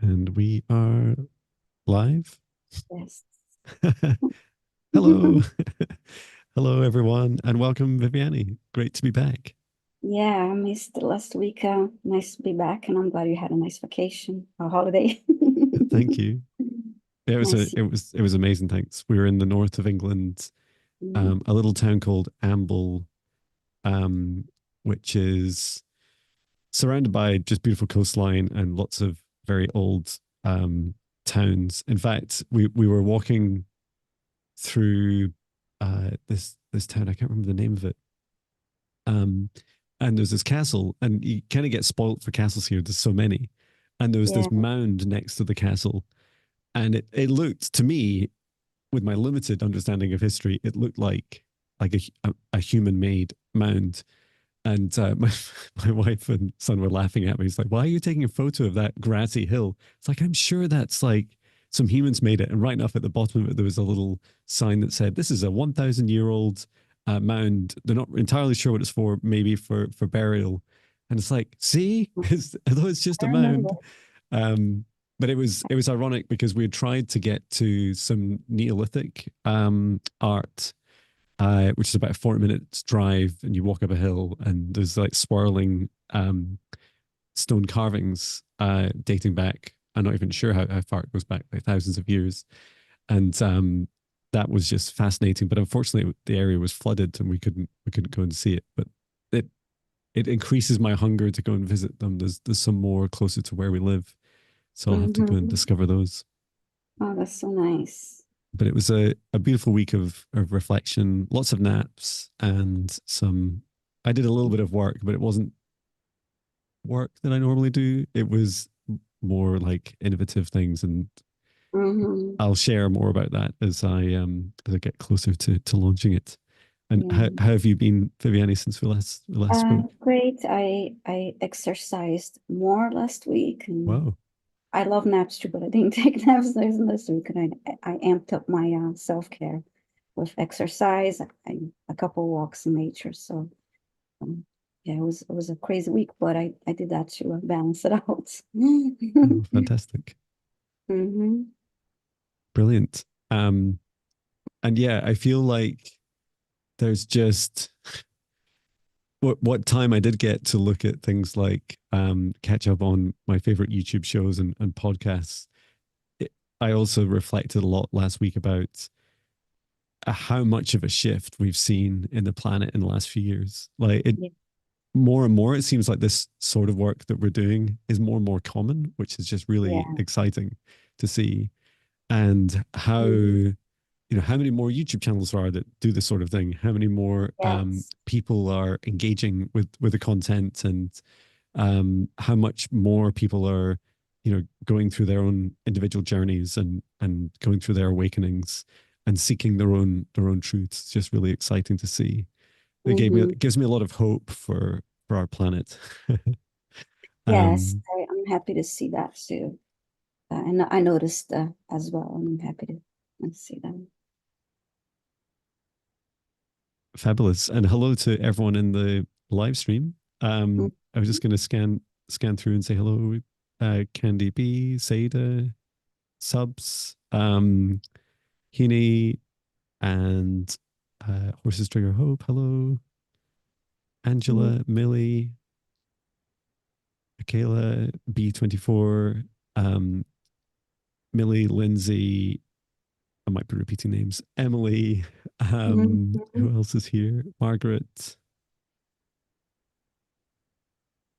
And we are live. Yes. Hello. Hello, everyone, and welcome, Viviani. Great to be back. Yeah, I missed the last week. Nice to be back, and I'm glad you had a nice vacation or holiday. Thank you. Nice. It was amazing. Thanks. We were in the north of England, Mm, a little town called Amble, um, which is surrounded by just beautiful coastline and lots of very old towns. In fact, we were walking through this town. I can't remember the name of it. Um, and there's this castle, and you kind of get spoilt for castles here. There's so many, and there was yeah. this mound next to the castle, and it looked to me, with my limited understanding of history, it looked like a human made mound. And my wife and son were laughing at me. He's like, "Why are you taking a photo of that grassy hill?" It's like, I'm sure that's like some humans made it. And right enough at the bottom of it, there was a little sign that said, "This is a 1,000-year-old mound." They're not entirely sure what it's for, maybe for burial. And it's like, see, although it's just I a remember. mound. Um, but it was ironic because we had tried to get to some Neolithic art, which is about a 40 minutes drive, and you walk up a hill, and there's like swirling stone carvings dating back. I'm not even sure how far it goes back, like thousands of years. And that was just fascinating. But unfortunately, the area was flooded, and we couldn't go and see it. But it it increases my hunger to go and visit them. There's some more closer to where we live, so I'll have to go and Hmm. discover those. Oh, that's so nice. But it was a beautiful week of reflection, lots of naps, and some. I did a little bit of work, but it wasn't work that I normally do. It was more like innovative things, and Hmm. I'll share more about that as I get closer to launching it. And Yeah. how have you been, Viviani, since we last spoke? Great. I exercised more last week, and Wow, I love naps too, but I didn't take naps last week, and I amped up my self-care with exercise, a couple walks in nature. So Um, yeah, it was a crazy week, but I did that to balance it out. oh, fantastic, Hmm. brilliant. And yeah, I feel like there's just what time I did get to look at things like catch up on my favorite YouTube shows and podcasts. It, I also reflected a lot last week about how much of a shift we've seen in the planet in the last few years. Like it Yeah. more and more, it seems like this sort of work that we're doing is more and more common, which is just really Yeah. exciting to see. And Mhm. how many more YouTube channels are that do this sort of thing? How many more Yes. people are engaging with the content, and how much more people are, going through their own individual journeys and going through their awakenings and seeking their own truths. It's just really exciting to see. Hmm. It gives me a lot of hope for our planet. Yes, um, I'm happy to see that too. And I noticed as well, and I'm happy to see them. Fabulous, and hello to everyone in the live stream. I was just going to scan through and say hello. Candy B, Seda, Subs, Heaney, and Horses Trigger Hope. Hello, Mhm. Angela, Millie, Michaela, B24, um, Millie, Lindsay. I might be repeating names. Emily. Who Mhm. else is here? Margaret,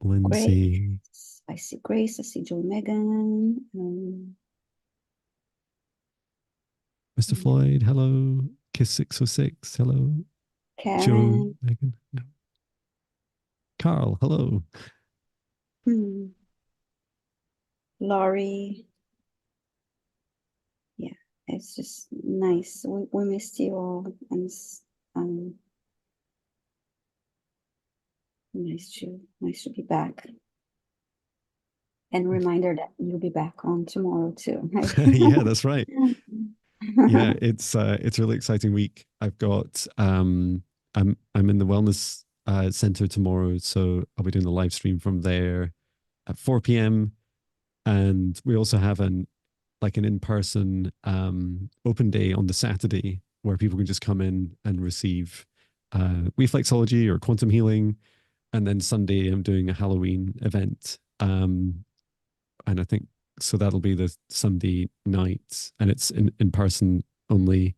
Great. Lindsay, I see Grace. I see Joe Megan. Mr. Floyd. Hello, Kiss 606. Hello, Joe, Karen. Megan, yeah. Carl. Hello. Hmm. Laurie. Yeah, it's just nice. We missed you all, and um, nice to be back. And reminder that you'll be back on tomorrow too, right? Yeah, that's right. Yeah, it's a really exciting week. I'm in the wellness center tomorrow, so I'll be doing the live stream from there at 4 p.m. And we also have an in-person open day on the Saturday where people can just come in and receive reflexology or quantum healing. And then Sunday, I'm doing a Halloween event. And I think so that'll be the Sunday night, and it's in person only.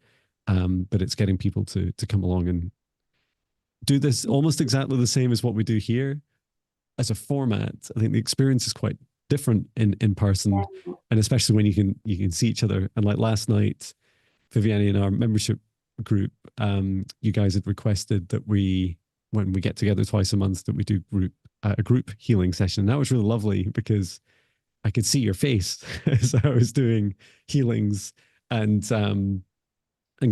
But it's getting people to come along and do this almost exactly the same as what we do here as a format. I think the experience is quite different in person, Yeah. and especially when you can see each other. And like last night, Viviani in our membership group, you guys had requested that when we get together twice a month, that we do a group healing session. And that was really lovely because I could see your face as I was doing healings and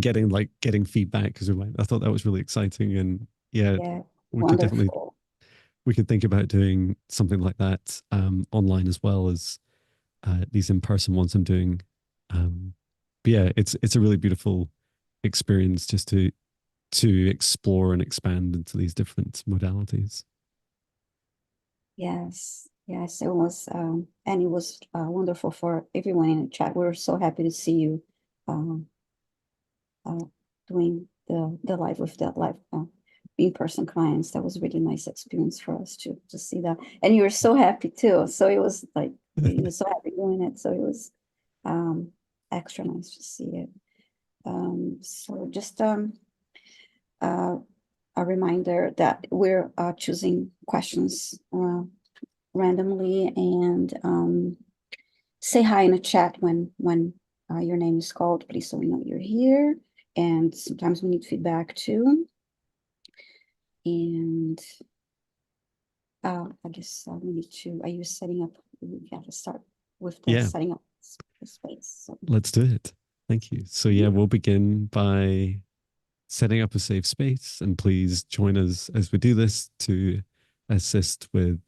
getting feedback because I thought that was really exciting. And yeah, Yeah, we could definitely wonderful. we could think about doing something like that online as well as these in-person ones I'm doing. But yeah, it's a really beautiful experience just to explore and expand into these different modalities. Yes, yes, it was, and it was wonderful for everyone in the chat. We're so happy to see you um, uh, doing the live with the live in-person clients. That was a really nice experience for us to see that, and you were so happy too. So it was like you were so happy doing it. So it was um, extra nice to see it. So just uh, a reminder that we're choosing questions randomly, and say hi in the chat when your name is called, please, so we know you're here. And sometimes we need feedback too. And I guess we need to. Are you setting up? We got to start with the Yeah, setting up the space. So, let's do it. Thank you. So yeah, we'll begin by setting up a safe space, and please join us as we do this to assist with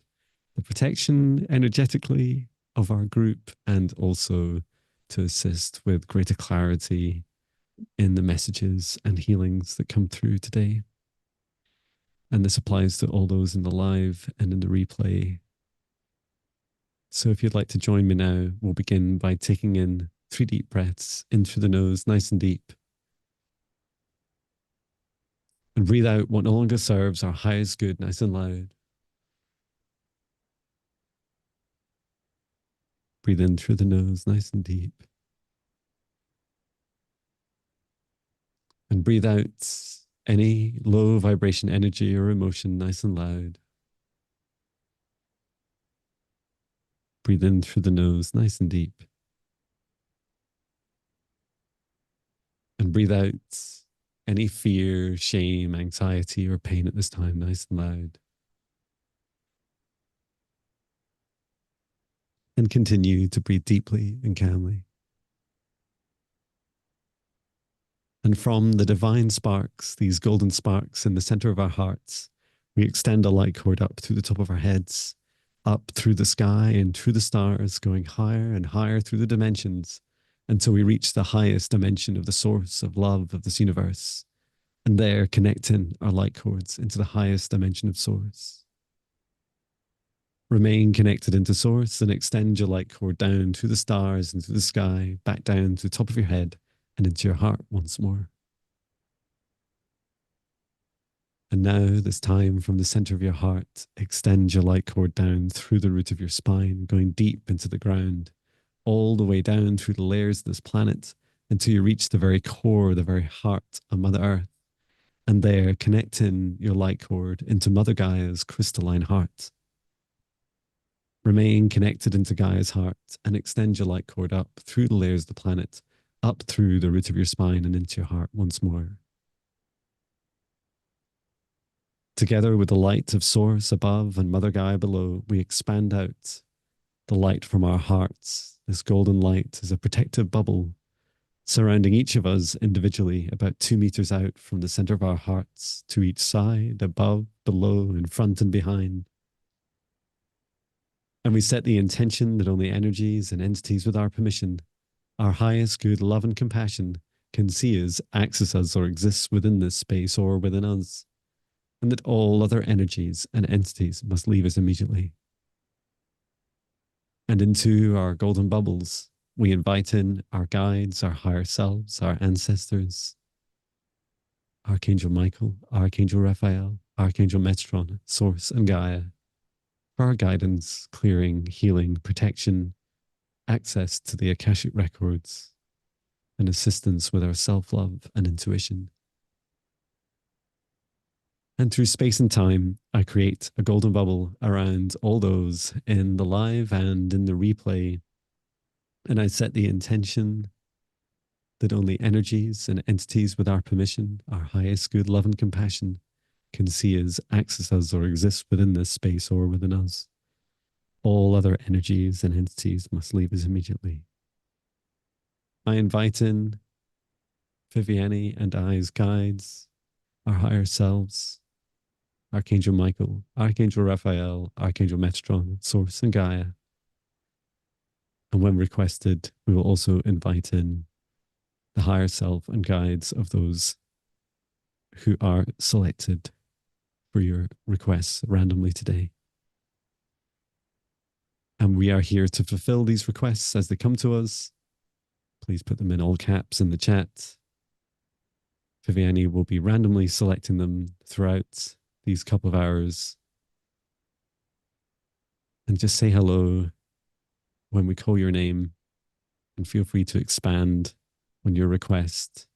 the protection energetically of our group and also to assist with greater clarity in the messages and healings that come through today. And this applies to all those in the live and in the replay. So if you'd like to join me now, we'll begin by taking in 3 deep breaths in through the nose, nice and deep. And breathe out what no longer serves our highest good, nice and loud. Breathe in through the nose, nice and deep. And breathe out any low vibration energy or emotion, nice and loud. Breathe in through the nose, nice and deep. And breathe out any fear, shame, anxiety, or pain at this time, nice and loud. And continue to breathe deeply and calmly. And from the divine sparks, these golden sparks in the center of our hearts, we extend a light cord up through the top of our heads, up through the sky and through the stars, going higher and higher through the dimensions until we reach the highest dimension of the source of love of this universe. And there, connecting our light cords into the highest dimension of source. Remain connected into source and extend your light cord down through the stars and through the sky, back down to the top of your head and into your heart once more. And now, this time from the center of your heart, extend your light cord down through the root of your spine, going deep into the ground, all the way down through the layers of this planet until you reach the very core, the very heart of Mother Earth. And there, connecting your light cord into Mother Gaia's crystalline heart. Remain connected into Gaia's heart and extend your light cord up through the layers of the planet, up through the root of your spine and into your heart once more. Together with the light of Source above and Mother Gaia below, we expand out the light from our hearts. This golden light is a protective bubble surrounding each of us individually, about 2 meters out from the center of our hearts, to each side, above, below, in front and behind. And we set the intention that only energies and entities with our permission, our highest good love and compassion, can see us, access us, or exist within this space or within us, and that all other energies and entities must leave us immediately. And into our golden bubbles, we invite in our guides, our higher selves, our ancestors, Archangel Michael, Archangel Raphael, Archangel Metron, Source, and Gaia for our guidance, clearing, healing, protection, access to the Akashic records, and assistance with our self love and intuition. And through space and time, I create a golden bubble around all those in the live and in the replay. And I set the intention that only energies and entities with our permission, our highest good, love, and compassion can see us, access us, or exist within this space or within us. All other energies and entities must leave us immediately. I invite in Viviani and I's guides, our higher selves, Archangel Michael, Archangel Raphael, Archangel Metron, Source, and Gaia. And when requested, we will also invite in the higher self and guides of those who are selected for your requests randomly today. And we are here to fulfill these requests as they come to us. Please put them in all caps in the chat. Viviani will be randomly selecting them throughout these couple of hours. And just say hello when we call your name, and feel free to expand on your request.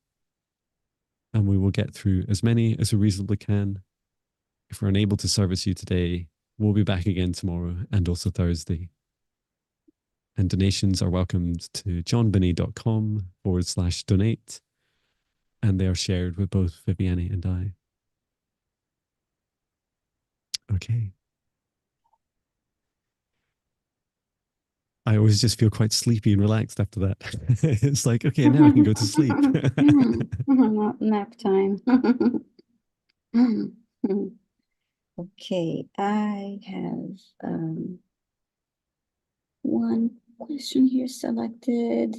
And we will get through as many as we reasonably can. If we're unable to service you today, we'll be back again tomorrow and also Thursday. And donations are welcomed to johnbinney.com/donate. And they are shared with both Viviani and I. Okay. I always just feel quite sleepy and relaxed after that. It's like, okay, now I can go to sleep. Nap time. Okay, I have one question here selected.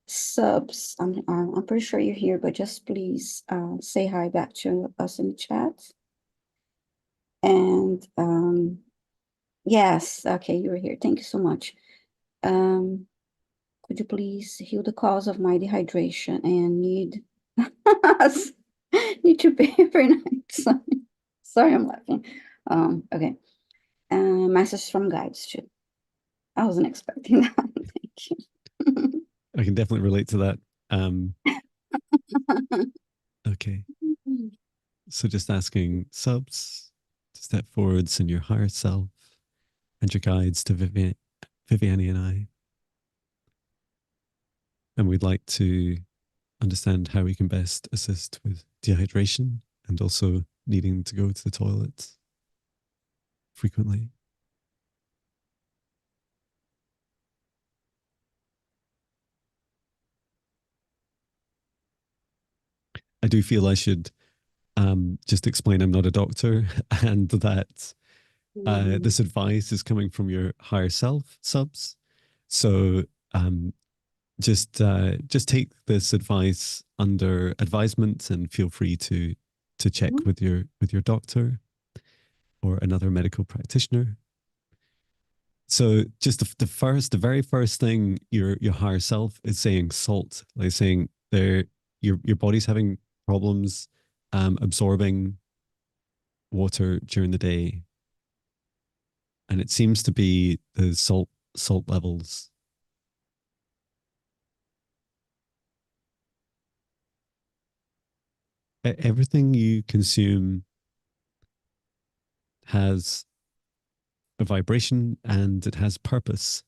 Subs. I'm pretty sure you're here, but just please say hi back to us in the chat. And yes, okay, you're here. Thank you so much. Could you please heal the cause of my dehydration and need need to pay every night? Sorry, I'm laughing. Okay. Message from guides too. I wasn't expecting that. Thank you. I can definitely relate to that. Okay. So just asking subs to step forwards in your higher self and your guides to Viviani and I. And we'd like to understand how we can best assist with dehydration and also needing to go to the toilet frequently. I do feel I should just explain I'm not a doctor and that this advice is coming from your higher self subs. So just take this advice under advisement and feel free to check with your doctor or another medical practitioner. So just the very first thing your higher self is saying salt, like saying your body's having problems absorbing water during the day, and it seems to be the salt levels. Everything you consume has a vibration and it has purpose,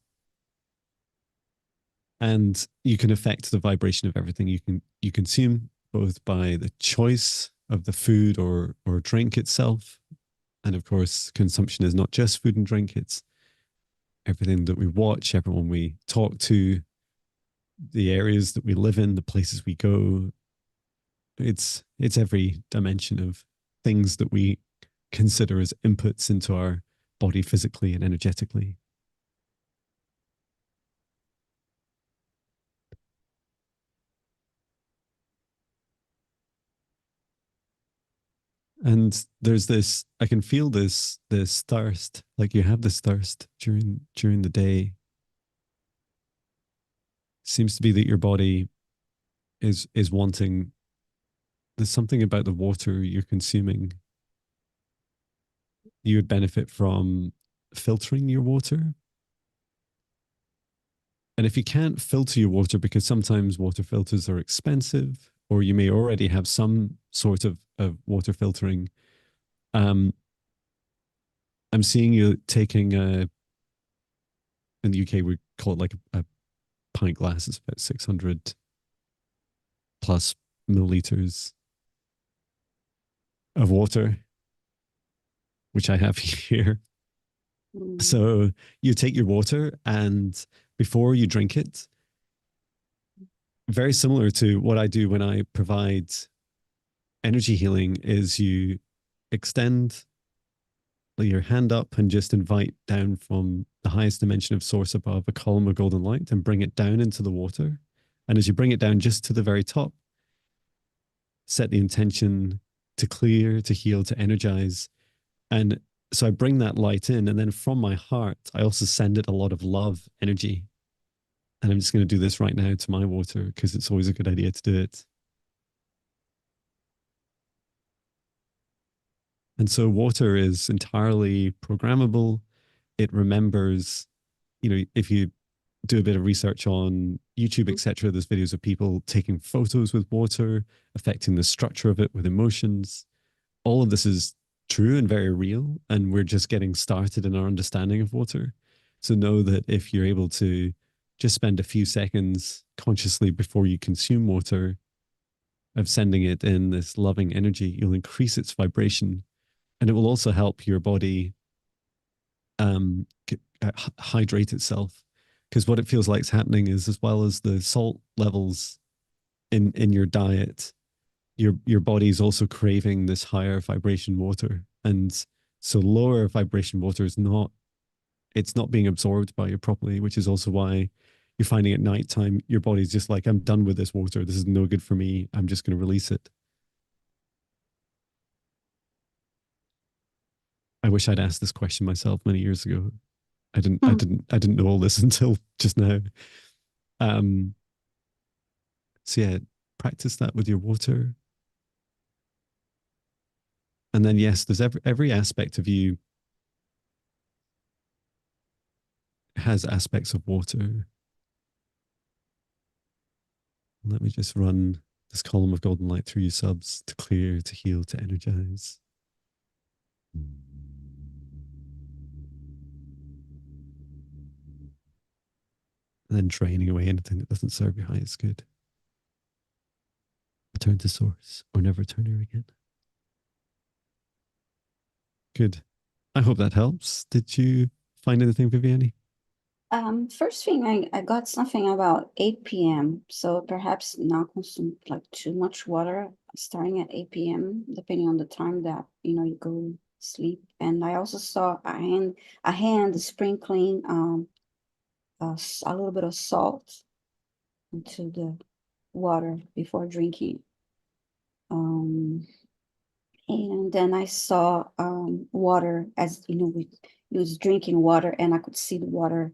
and you can affect the vibration of everything you consume, both by the choice of the food or drink itself. And of course, consumption is not just food and drink, it's everything that we watch, everyone we talk to, the areas that we live in, the places we go. It's every dimension of things that we consider as inputs into our body physically and energetically. And there's this, I can feel this thirst, like you have this thirst during the day. Seems to be that your body is wanting, there's something about the water you're consuming. You would benefit from filtering your water. And if you can't filter your water, because sometimes water filters are expensive, or you may already have some sort of water filtering, um, I'm seeing you taking in the UK, we call it like a pint glass. It's about 600 plus milliliters of water, which I have here. Mm. So you take your water, and before you drink it, very similar to what I do when I provide energy healing, is you extend your hand up and just invite down from the highest dimension of source above a column of golden light and bring it down into the water. And as you bring it down just to the very top, set the intention to clear, to heal, to energize. And so I bring that light in, and then from my heart, I also send it a lot of love energy. And I'm just going to do this right now to my water because it's always a good idea to do it. And so water is entirely programmable. It remembers, if you do a bit of research on YouTube, etc., there's videos of people taking photos with water, affecting the structure of it with emotions. All of this is true and very real, and we're just getting started in our understanding of water. So know that if you're able to just spend a few seconds consciously before you consume water of sending it in this loving energy, you'll increase its vibration, and it will also help your body um, hydrate itself. Because what it feels like is happening is, as well as the salt levels in your diet, your body is also craving this higher vibration water. And so lower vibration water is not, it's not being absorbed by you properly, which is also why you're finding at nighttime your body's just like, I'm done with this water, this is no good for me, I'm just going to release it. I wish I'd asked this question myself many years ago. I didn't know all this until just now. um so yeah, practice that with your water. And then yes, there's every aspect of you has aspects of water. Let me just run this column of golden light through your subs to clear, to heal, to energize. And then draining away anything that doesn't serve your highest good. Return to source or never return here again. Good. I hope that helps. Did you find anything, Viviani? First thing, I got something about 8 p.m. So perhaps not consume like too much water starting at 8 p.m. depending on the time that you go sleep. And I also saw a hand sprinkling a little bit of salt into the water before drinking. Um, and then I saw water as we was drinking water, and I could see the water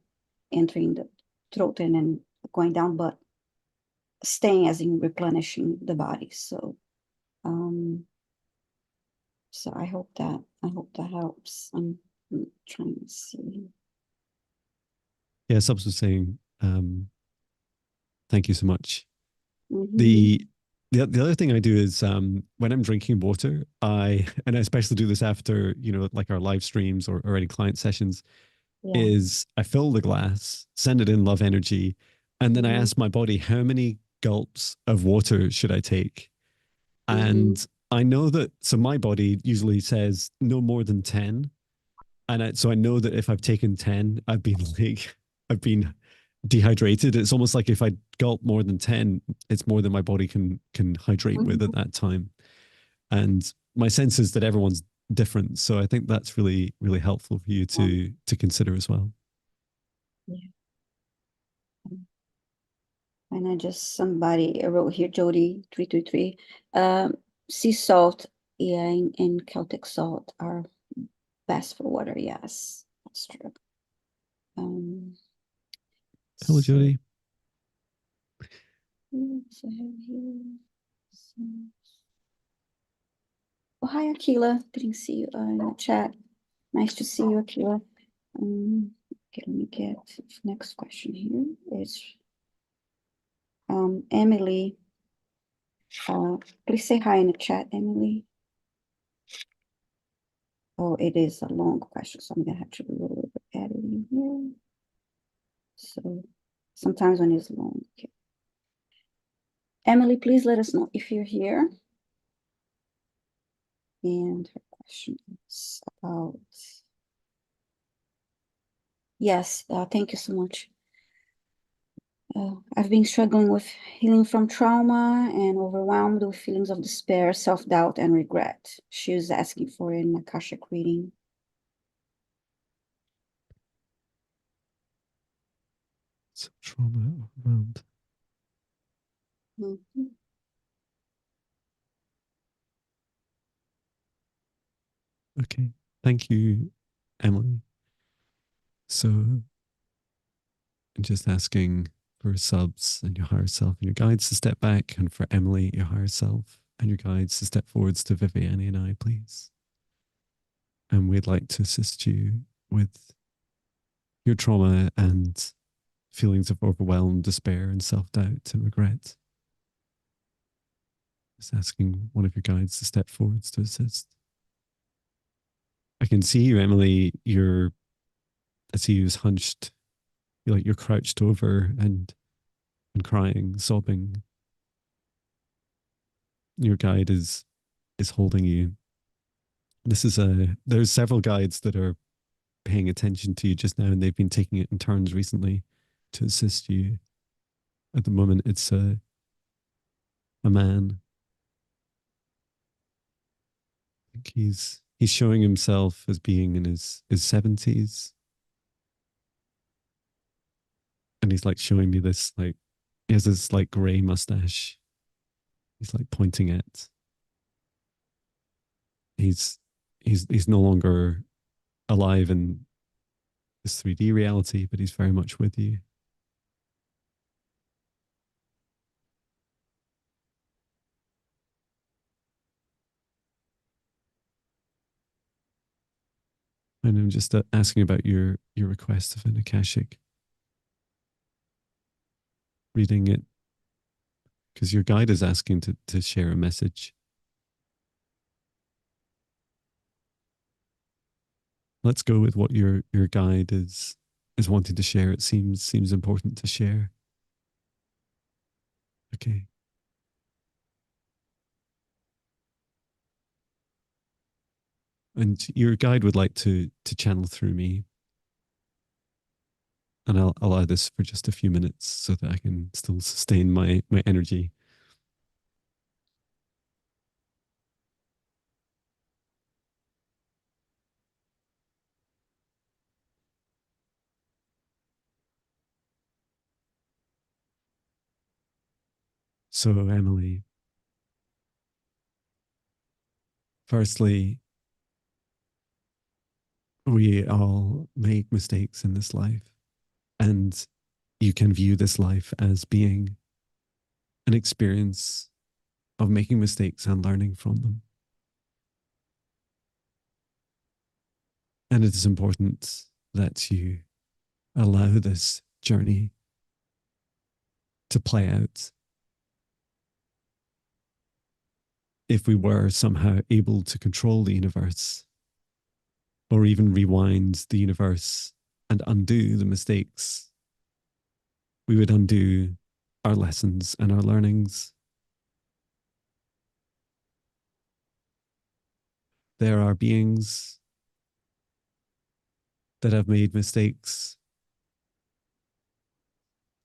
entering the throat and then going down, but staying as in replenishing the body. Um, so I hope that helps. I'm trying to see. Yeah, subs was saying, thank you so much. Mm-hmm. The other thing I do is when I'm drinking water, and I especially do this after, like our live streams or any client sessions, Yeah. is I fill the glass, send it in love energy, and then I Mm-hmm. ask my body, how many gulps of water should I take? Mm-hmm. And I know that, so my body usually says no more than 10. So I know that if I've taken 10, I've been dehydrated. It's almost like if I gulp more than 10, it's more than my body can hydrate with Mm-hmm. at that time. And my sense is that everyone's different. So I think that's really, really helpful for you to consider as well. Yeah. And I just somebody wrote here, Jody 323. Sea salt Yeah, and Celtic salt are best for water. Yes, that's true. Um, Hello, so Jody. what I have here? So, oh, hi, Akila. Didn't see you in the chat. Nice to see you, Akila. Okay, let me get next question here. It's Emily. Please say hi in the chat, Emily. Oh, it is a long question, so I'm gonna have to do a little bit editing here. So sometimes when it's long. Okay. Emily, please let us know if you're here. And her question is about, yes, thank you so much. I've been struggling with healing from trauma and overwhelmed with feelings of despair, self-doubt, and regret. She's asking for an Akashic reading. Some trauma overwhelmed. Mhm. Okay. Thank you, Emily. So I'm just asking for subs and your higher self and your guides to step back, and for Emily, your higher self and your guides to step forwards to Viviani and I, please. And we'd like to assist you with your trauma and feelings of overwhelm, despair, and self doubt and regret. Just asking one of your guides to step forwards to assist. I can see you, Emily. I see you as hunched. You're crouched over and crying, sobbing. Your guide is holding you. There's several guides that are paying attention to you just now, and they've been taking it in turns recently to assist you. At the moment, it's a man. I think he's showing himself as being in his 70s, and he's like showing me this, like, he has this like gray mustache. He's like pointing at. He's he's no longer alive in this 3D reality, but he's very much with you. And I'm just asking about your request of an Akashic reading it, because your guide is asking to share a message. Let's go with what your guide is wanting to share. It seems important to share. Okay. And your guide would like to channel through me, and I'll allow this for just a few minutes so that I can still sustain my energy. So, Emily, firstly, we all make mistakes in this life, and you can view this life as being an experience of making mistakes and learning from them. And it is important that you allow this journey to play out. If we were somehow able to control the universe, or even rewind the universe and undo the mistakes, we would undo our lessons and our learnings. There are beings that have made mistakes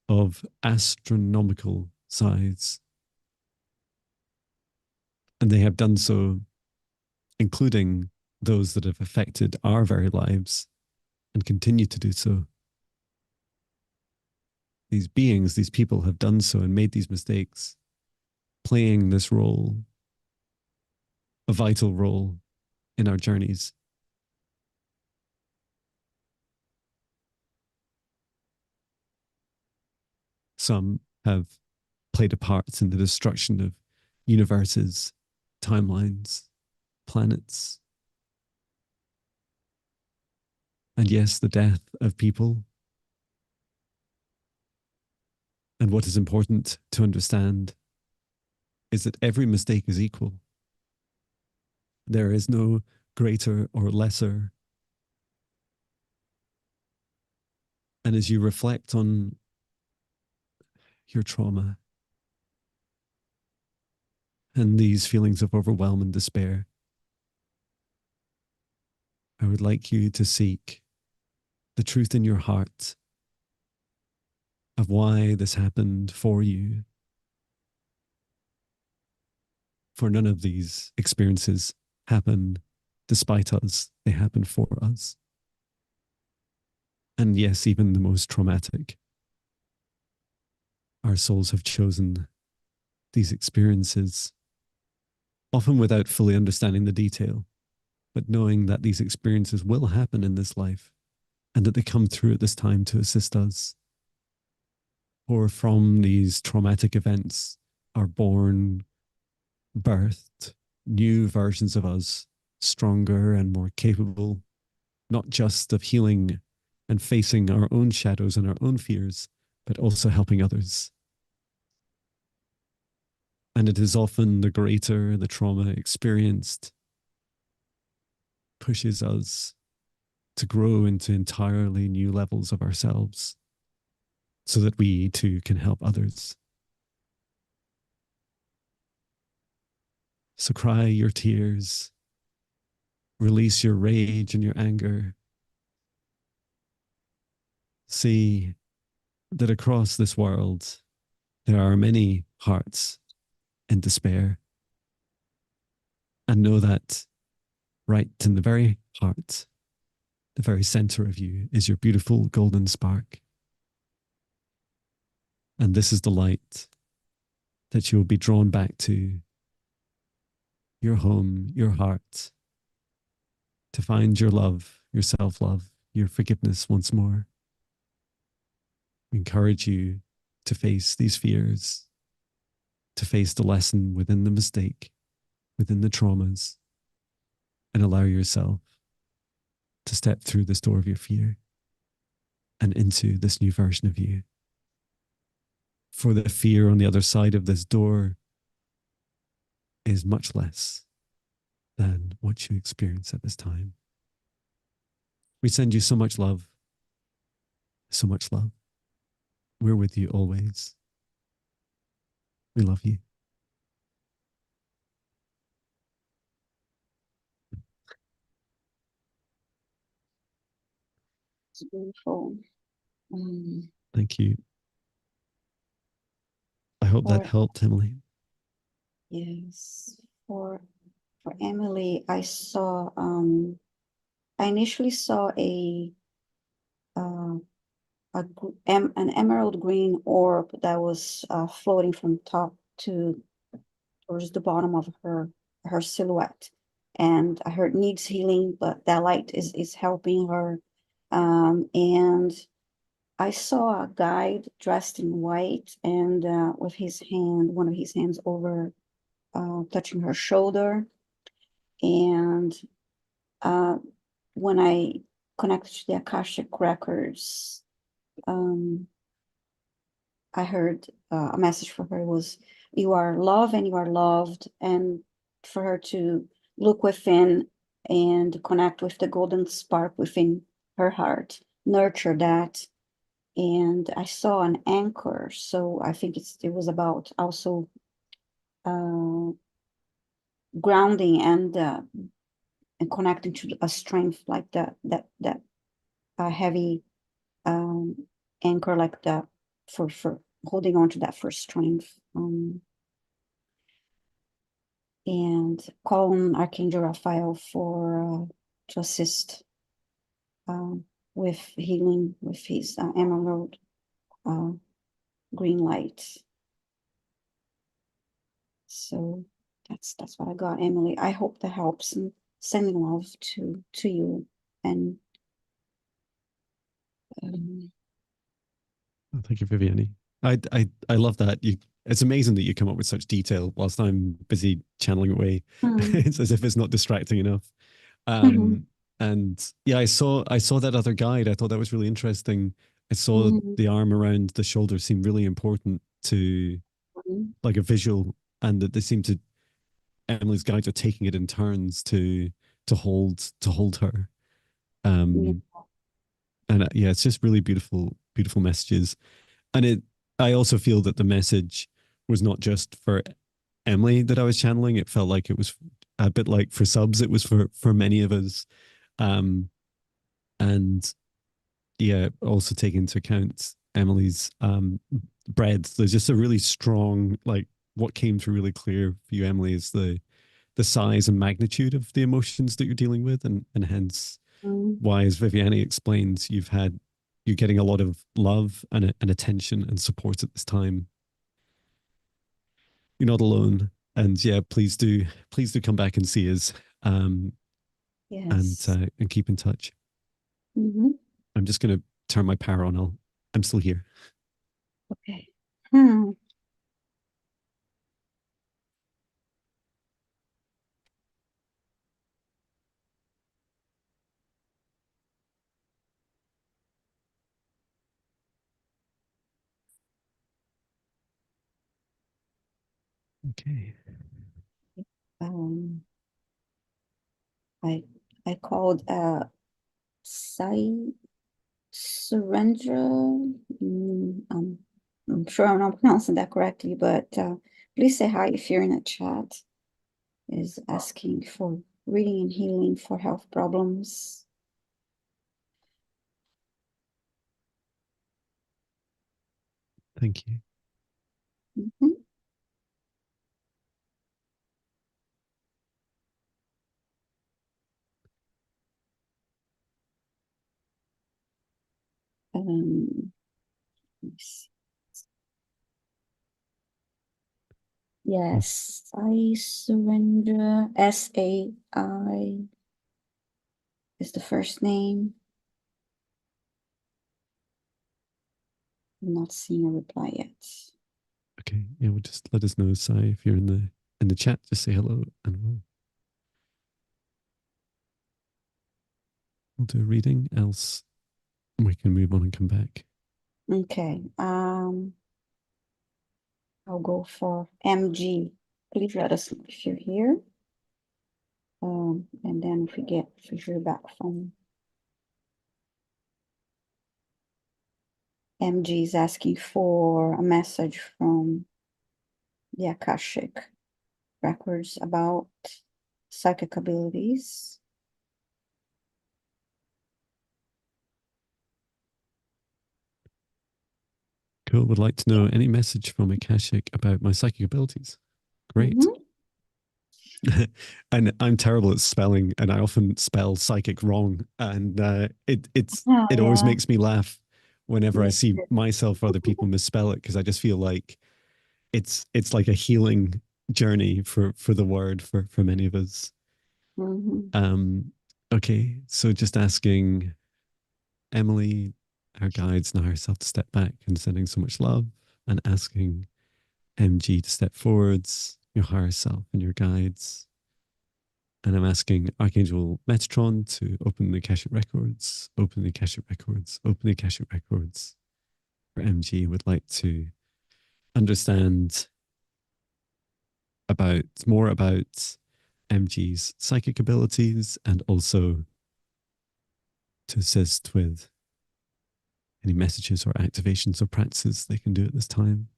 of astronomical size, and they have done so, including those that have affected our very lives and continue to do so. These beings, these people have done so and made these mistakes, playing this role a vital role in our journeys. Some have played a part in the destruction of universes, timelines, planets, and yes, the death of people. And what is important to understand is that every mistake is equal. There is no greater or lesser. And as you reflect on your trauma and these feelings of overwhelm and despair, I would like you to seek the truth in your heart of why this happened for you. For none of these experiences happen despite us, they happen for us. And yes, even the most traumatic, our souls have chosen these experiences, often without fully understanding the detail, but knowing that these experiences will happen in this life and that they come through at this time to assist us. Or from these traumatic events are born, birthed new versions of us, stronger and more capable, not just of healing and facing our own shadows and our own fears, but also helping others. And it is often the greater the trauma experienced pushes us to grow into entirely new levels of ourselves so that we too can help others. So cry your tears, release your rage and your anger. See that across this world, there are many hearts in despair. And know that right in the very heart, the very center of you, is your beautiful golden spark. And this is the light that you will be drawn back to, your home, your heart, to find your love, your self love, your forgiveness once more. We encourage you to face these fears, to face the lesson within the mistake, within the traumas, and allow yourself to step through this door of your fear and into this new version of you. For the fear on the other side of this door is much less than what you experience at this time. We send you so much love, so much love. We're with you always. We love you. It's beautiful. Thank you. I hope that For helped, Emily. yes, for Emily, I initially saw uh, an emerald green orb that was floating from top to towards the bottom of her silhouette, and I heard needs healing, but that light is helping her. And I saw a guide dressed in white and with one of his hands over touching her shoulder. And uh, when I connected to the Akashic records, um, I heard a message for her was, you are loved and you are loved. And for her to look within and connect with the golden spark within her heart, nurture that. And I saw an anchor. So I think it was about also uh, grounding and connecting to a strength like that heavy um, anchor like that for holding on to that for strength. And call on Archangel Raphael for to assist with healing with his emerald green light. So that's what I got, Emily. I hope that helps, and sending love to you. And um, Oh, thank you, Viviani. I love that. It's amazing that you come up with such detail whilst I'm busy channeling away. mm, It's as if it's not distracting enough. mhm, Um, and yeah, I saw that other guide. I thought that was really interesting. I saw mhm, the arm around the shoulder seemed really important to mhm. like a visual, and that they seem to Emily's guides are taking it in turns to hold her. Yeah. Um, and yeah, it's just really beautiful, beautiful messages. And I also feel that the message was not just for Emily that I was channeling. It felt like it was a bit like for subs. It was for many of us. Um, and yeah, also take into account Emily's breadth. There's just a really strong like what came through really clear for you, Emily, is the size and magnitude of the emotions that you're dealing with, and hence Mm, why, as Viviani explains, you're getting a lot of love and attention and support at this time. You're not alone, and yeah, please do come back and see us, um, yes. and keep in touch. Hmm. I'm just gonna turn my power on. I'm still here. Okay. Hmm. Okay. Um, I I called Sai Surrender. I'm sure I'm not pronouncing that correctly, but please say hi if you're in a chat. Is asking for reading and healing for health problems. Thank you. Mhm. Um, let's yes, I surrender. SAI is the first name. I'm not seeing a reply yet. Okay. Yeah, well, just let us know, Sai, if you're in the chat. Just say hello, and we'll do a reading. Else, we can move on and come back. Okay. I'll go for MG. Please let us know if you're here. And then if we hear back from MG is asking for a message from the Akashic records about psychic abilities. Cool. Would like to know any message from Akashic about my psychic abilities. Great. Mm-hmm. And I'm terrible at spelling, and I often spell psychic wrong, and Oh, it always yeah. makes me laugh whenever I Me see too. myself or other people misspell it, because I just feel like it's like a healing journey for the word for many of us. Mm-hmm. Um, okay, so just asking Emily, our guides, and herself to step back and sending so much love, and asking MG to step forwards, your higher self and your guides. And I'm asking Archangel Metatron to open the Akashic Records, open the Akashic Records, open the Akashic Records. For MG would like to understand more about MG's psychic abilities, and also to assist with any messages or activations or practices they can do at this time.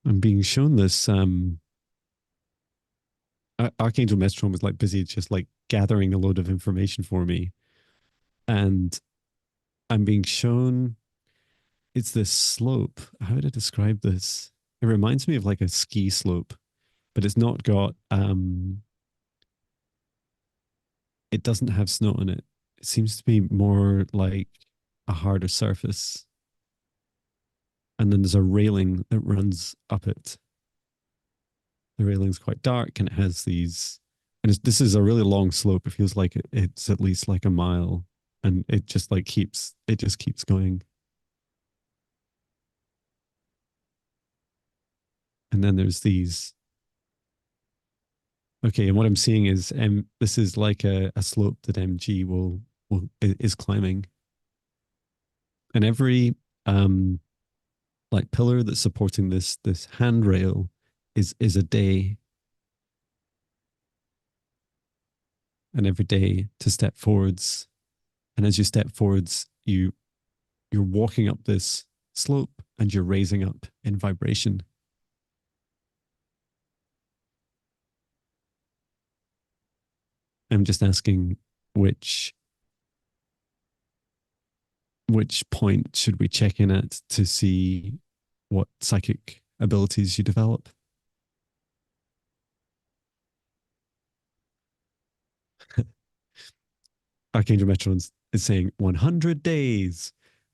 I'm being shown this. Archangel Metatron was like busy just like gathering a load of information for me, and I'm being shown it's this slope. How would I describe this? It reminds me of like a ski slope, but it's not got it doesn't have snow on it. It seems to be more like a harder surface. And then there's a railing that runs up it. The railing's quite dark and it has these, and this is a really long slope. It feels like it's at least like a mile, and it just like it just keeps going. And then there's these. Okay, and what I'm seeing is this is like a slope that MG is climbing, and every um like pillar that's supporting this handrail is a day, and every day to step forwards. And as you step forwards, you're walking up this slope and you're raising up in vibration. I'm just asking which which point should we check in at to see what psychic abilities you develop? Archangel Metron is saying 100 days.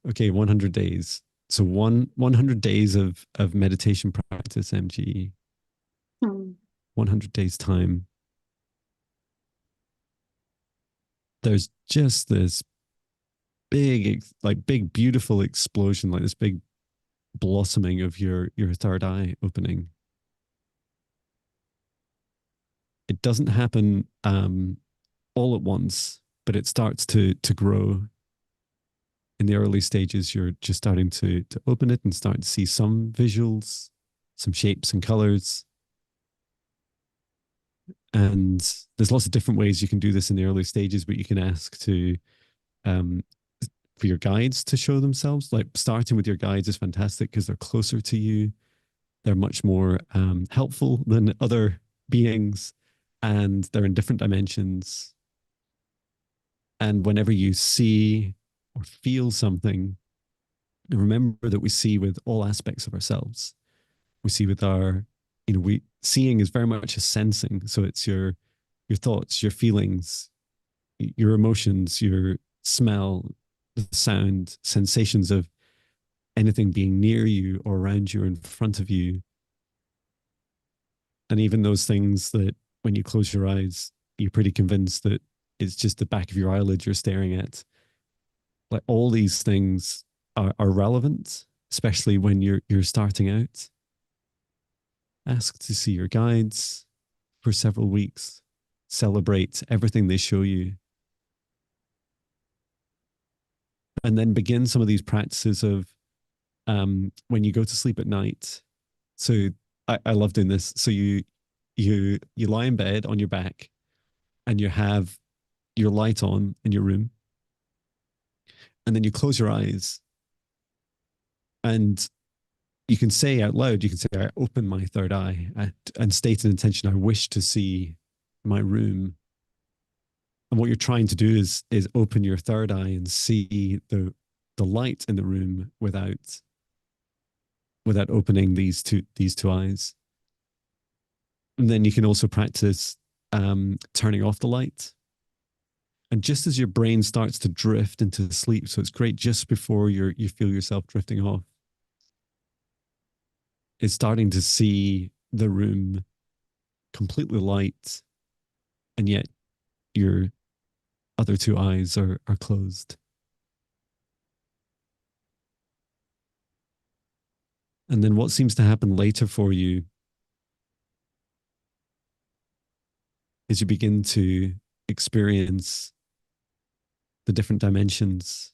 Okay, 100 days. So 100 days of meditation practice, MG. Hmm. 100 days time. There's just this big beautiful explosion, like this big blossoming of your third eye opening. It doesn't happen all at once, but it starts to grow. In the early stages, you're just starting to open it and start to see some visuals, some shapes and colors. And there's lots of different ways you can do this in the early stages, but you can ask to um, for your guides to show themselves. Like starting with your guides is fantastic because they're closer to you. They're much more helpful than other beings, and they're in different dimensions. And whenever you see or feel something, remember that we see with all aspects of ourselves. We see with our, we seeing is very much a sensing. So it's your thoughts, your feelings, your emotions, your smell, the sound, sensations of anything being near you or around you or in front of you. And even those things that when you close your eyes, you're pretty convinced that it's just the back of your eyelid you're staring at. Like all these things are relevant, especially when you're starting out. Ask to see your guides for several weeks. Celebrate everything they show you. And then begin some of these practices of when you go to sleep at night. So I love doing this. So you lie in bed on your back and you have your light on in your room. And then you close your eyes and you can say out loud, you can say, I open my third eye and state an intention. I wish to see my room. And what you're trying to do is open your third eye and see the light in the room without opening these two eyes. And then you can also practice turning off the light. And just as your brain starts to drift into sleep, so it's great just before you feel yourself drifting off, it's starting to see the room completely light, and yet your other two eyes are closed. And then what seems to happen later for you is you begin to experience the different dimensions,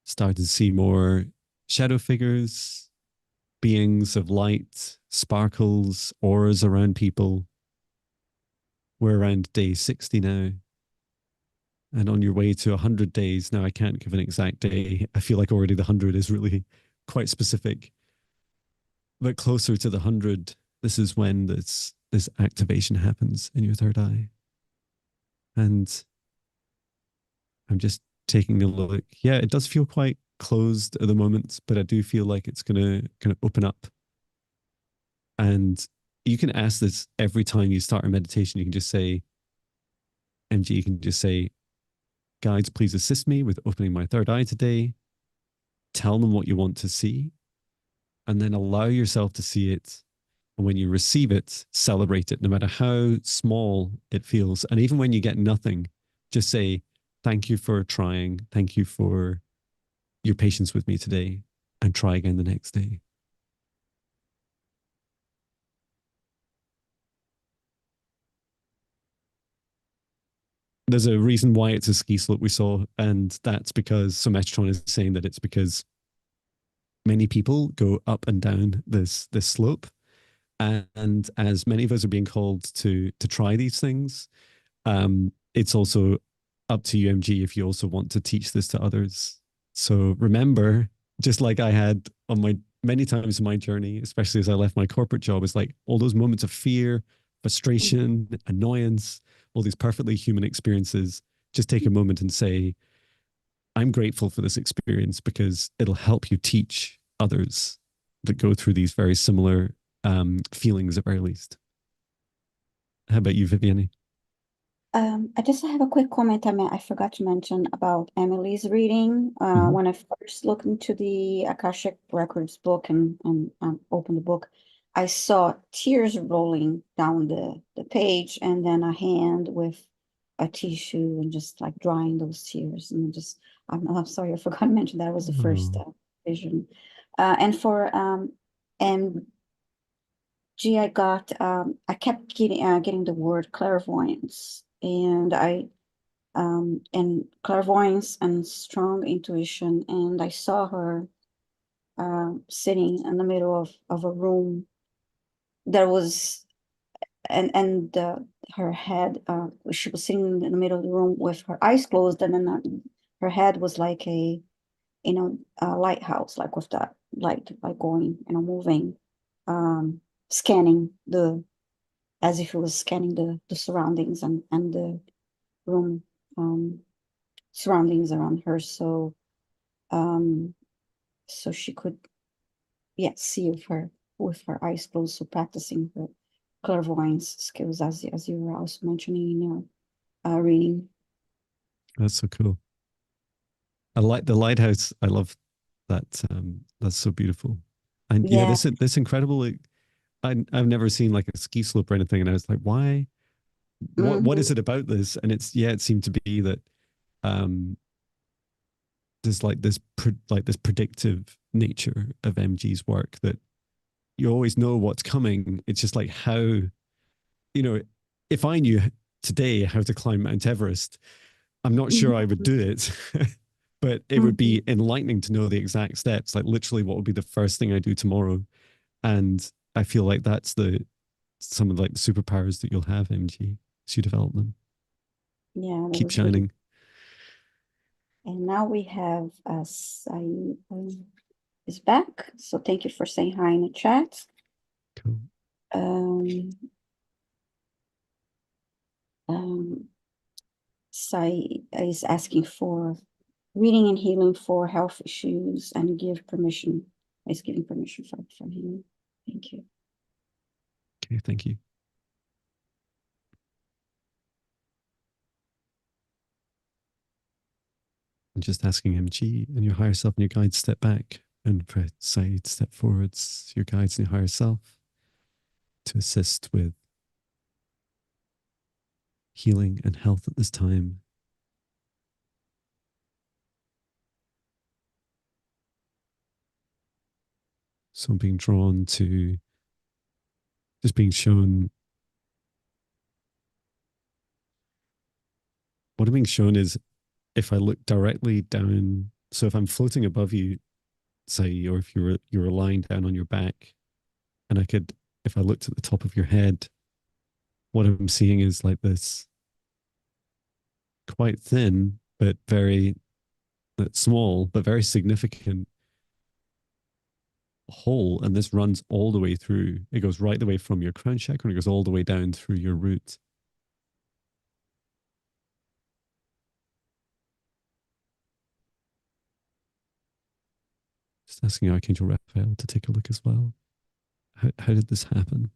start to see more shadow figures, beings of light, sparkles, auras around people. We're around day 60 now. And on your way to 100 days, now I can't give an exact day. I feel like already the 100 is really quite specific. But closer to the 100, this is when this activation happens in your third eye. And I'm just taking a look. Yeah, it does feel quite closed at the moment, but I do feel like it's gonna open up. And you can ask this every time you start a meditation. You can just say, MG, you can just say, guides, please assist me with opening my third eye today. Tell them what you want to see, and then allow yourself to see it. And when you receive it, celebrate it, no matter how small it feels. And even when you get nothing, just say, thank you for trying. Thank you for your patience with me today, and try again the next day. There's a reason why it's a ski slope we saw, and that's because, so Metron is saying that it's because many people go up and down this slope, and as many of us are being called to try these things, it's also up to you, MG, if you also want to teach this to others. So remember, just like I had on my many times in my journey, especially as I left my corporate job, is like all those moments of fear, frustration, annoyance, all these perfectly human experiences. Just take a moment and say, I'm grateful for this experience because it'll help you teach others that go through these very similar feelings at very least. How about you, Viviane? I just have a quick comment. I forgot to mention about Emily's reading. Mm-hmm. When I first looked into the Akashic Records book and opened the book, I saw tears rolling down the page, and then a hand with a tissue and just like drying those tears. And I'm sorry, I forgot to mention that was the first Oh, vision. And for and Gee, I kept getting the word clairvoyance, and clairvoyance and strong intuition, and I saw her sitting in the middle of a room. There was, and her head, she was sitting in the middle of the room with her eyes closed, and then her head was like a lighthouse, like with that light, like going, moving, scanning as if it was scanning the surroundings and the room um, surroundings around her. Um, so she could, yeah, see with her eyes closed. So practicing her clairvoyance skills, as you were also mentioning in your reading. that's so cool. I like the lighthouse. I love that. That's so beautiful. And you know, Yeah. this incredible. I've never seen like a ski slope or anything, and I was like, why? What is Hmm. it about this? And it's yeah, it seemed to be that um, there's like this predictive nature of MG's work that you always know what's coming. It's just like how if I knew today how to climb Mount Everest, I'm not sure I would do it. But it would be Hmm. enlightening to know the exact steps, like literally what would be the first thing I do tomorrow. And I feel like that's the some of like the superpowers that you'll have, MG, as you develop them. Yeah, that Keep was really. shining. And now we have Saeed is back. So thank you for saying hi in the chat. Cool. Um, um, Sai is asking for reading and healing for health issues and give permission. Is giving permission for healing. Thank you. Okay, thank you. And just asking MG and your higher self and your guides step back and for side step forwards, your guides and your higher self to assist with healing and health at this time. So I'm being drawn to just being shown what I'm being shown is if I look directly down, so if I'm floating above you, say, or if you're lying down on your back, and I could, if I looked at the top of your head, what I'm seeing is like this quite thin, but very small, but very significant hole. And this runs all the way through. It goes right the way from your crown chakra and it goes all the way down through your root. Just asking Archangel Raphael to take a look as well. How did this happen?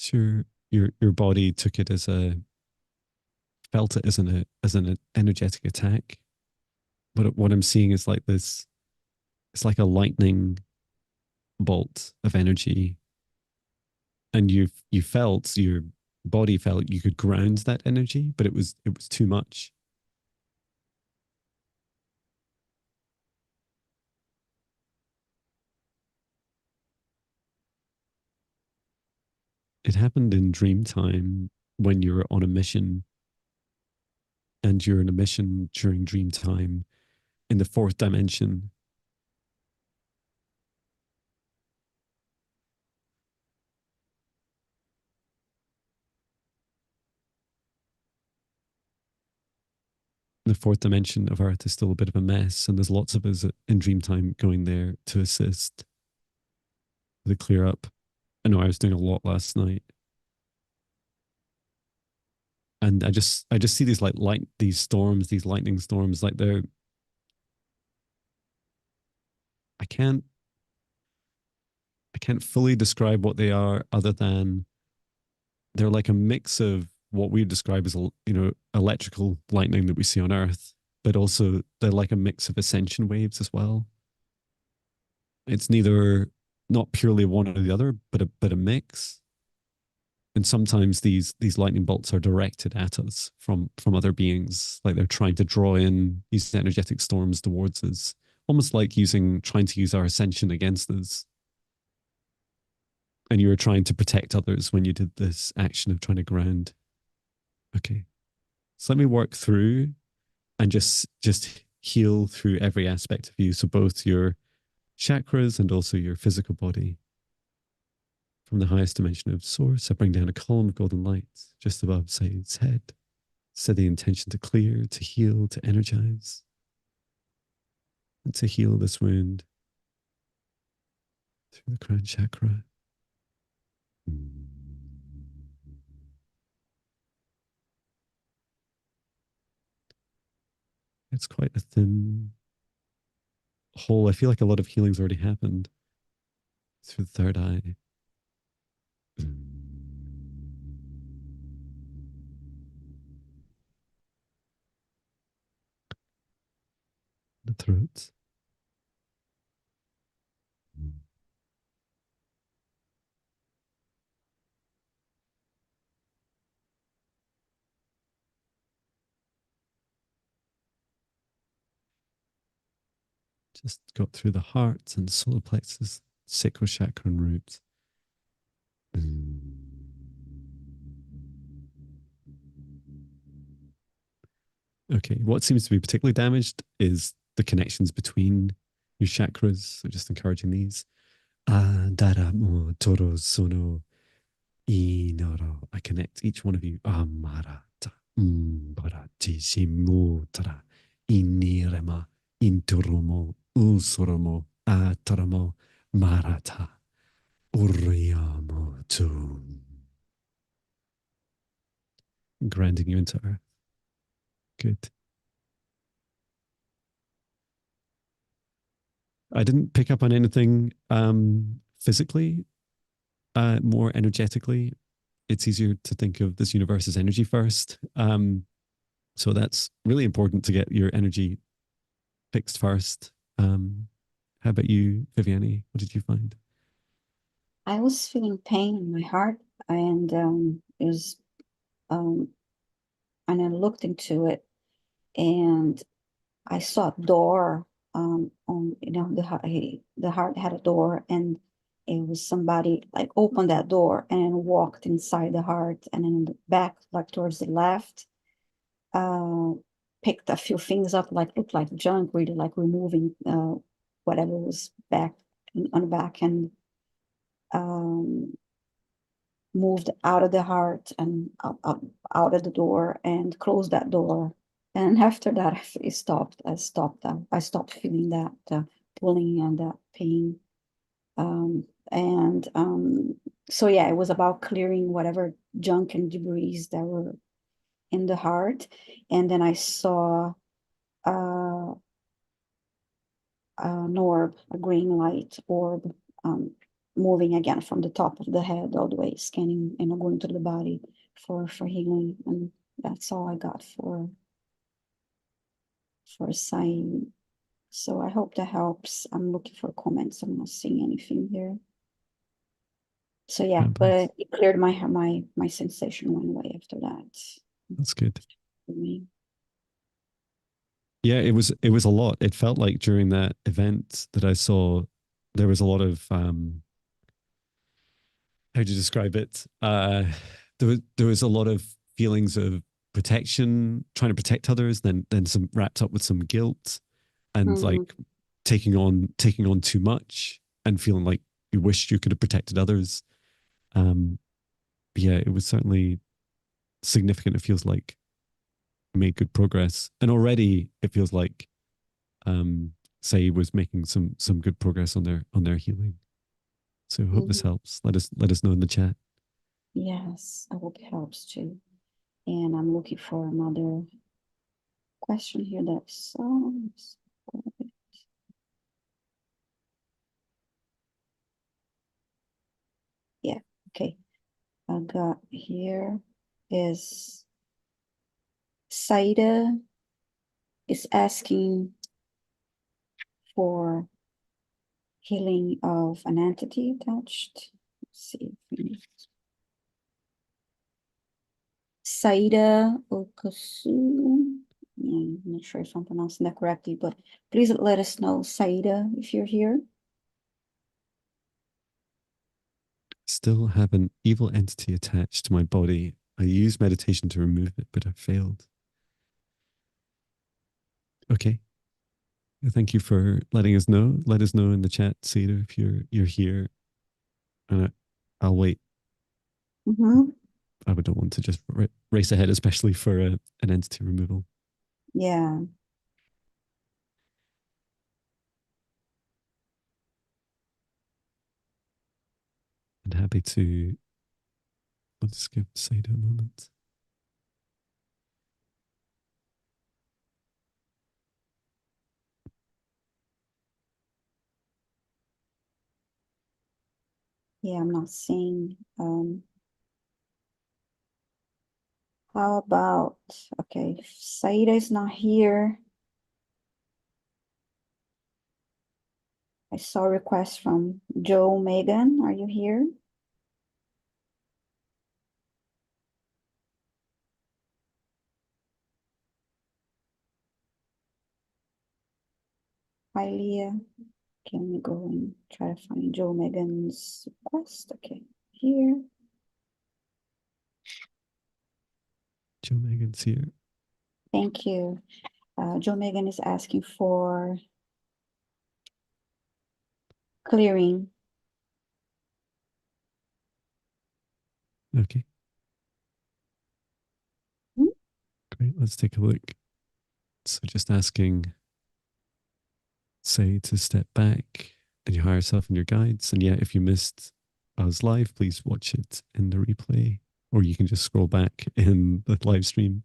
Sure, your body took it as a felt it as an energetic attack. But what I'm seeing is like this. It's like a lightning bolt of energy, and you felt your body felt you could ground that energy, but it was too much. It happened in dream time when you're on a mission, and you're on a mission during dream time in the fourth dimension. The fourth dimension of Earth is still a bit of a mess, and there's lots of us in dream time going there to assist with the clear up. I know I was doing a lot last night, and I just see these these storms, these lightning storms, like they're I can't I can't fully describe what they are, other than they're like a mix of what we describe as electrical lightning that we see on Earth, but also they're like a mix of ascension waves as well. It's neither not purely one or the other, but a mix. And sometimes these lightning bolts are directed at us from other beings, like they're trying to draw in these energetic storms towards us, almost like trying to use our ascension against us. And you were trying to protect others when you did this action of trying to ground. Okay, so let me work through and just heal through every aspect of you, so both your chakras and also your physical body. From the highest dimension of source, I bring down a column of golden light just above Saeed's head. Set the intention to clear, to heal, to energize, and to heal this wound through the crown chakra. It's quite a thin hole. I feel like a lot of healing's already happened through the third eye. The throat. Just got through the heart and solar plexus, sacral chakra and roots. Okay, what seems to be particularly damaged is the connections between your chakras. So just encouraging these. Adaramo toro sono inoro. I connect each one of you. Amarata. Barati simutara. Inirema. Intoromo. Usoromo. Ataramo. Marata. Uriamo tu. Grounding you into earth. Good. I didn't pick up on anything physically, more energetically. It's easier to think of this universe as energy first. So that's really important to get your energy fixed first. How about you, Viviani? What did you find? I was feeling pain in my heart, and it was um, and I looked into it, and I saw a door on the heart had a door, and it was somebody like opened that door and then walked inside the heart, and then in the back, like towards the left, uh, picked a few things up, like looked like junk, really like removing whatever was back on the back, and um, moved out of the heart and out of the door and closed that door. And after that, it stopped. I stopped. I stopped feeling that pulling and that pain. And so yeah, it was about clearing whatever junk and debris that were in the heart. And then I saw an orb, a green light orb, moving again from the top of the head all the way, scanning and going to the body for healing. And that's all I got for sign. So I hope that helps. I'm looking for comments. I'm not seeing anything here. So yeah, but it cleared my sensation went away after that. That's good. For me. Yeah, it was a lot. It felt like during that event that I saw, there was a lot of how do you describe it? There was a lot of feelings of protection, trying to protect others, then some wrapped up with some guilt and like taking on too much and feeling like you wished you could have protected others. Um, yeah, it was certainly significant. It feels like we made good progress, and already it feels like Say was making some good progress on their healing. So I hope this helps. Let us know in the chat. Yes, I hope it helps too. And I'm looking for another question here that's yeah, okay. I got here is Saida is asking for healing of an entity attached. Let's see. Saida Okasu. I'm not sure if I'm pronouncing that correctly, but please let us know, Saida, if you're here. Still have an evil entity attached to my body. I used meditation to remove it, but I failed. Okay. Thank you for letting us know. Let us know in the chat, Cedar, if you're here. And I'll wait. I would not want to just race ahead, especially for an entity removal. Yeah. And happy to. I'll just give Cedar a moment. Yeah, I'm not seeing. How about, okay, Saida is not here. I saw a request from Joe Megan. Are you here? Hi, Leah. Can we go and try to find Joe Megan's request? Okay, here. Joe Megan's here. Thank you. Joe Megan is asking for clearing. Okay. Great. Let's take a look. So just asking, say to step back and your higher self and your guides. And yeah, if you missed us live, please watch it in the replay, or you can just scroll back in the live stream.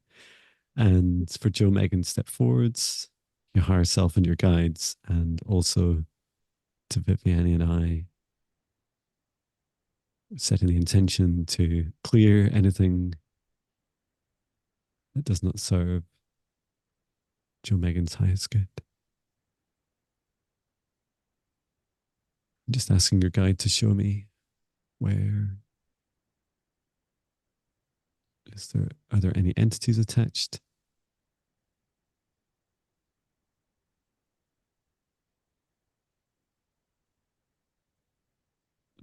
And for Joe Megan, step forwards, your higher self and your guides, and also to Viviani and I, setting the intention to clear anything that does not serve Joe Megan's highest good. Just asking your guide to show me where are there any entities attached?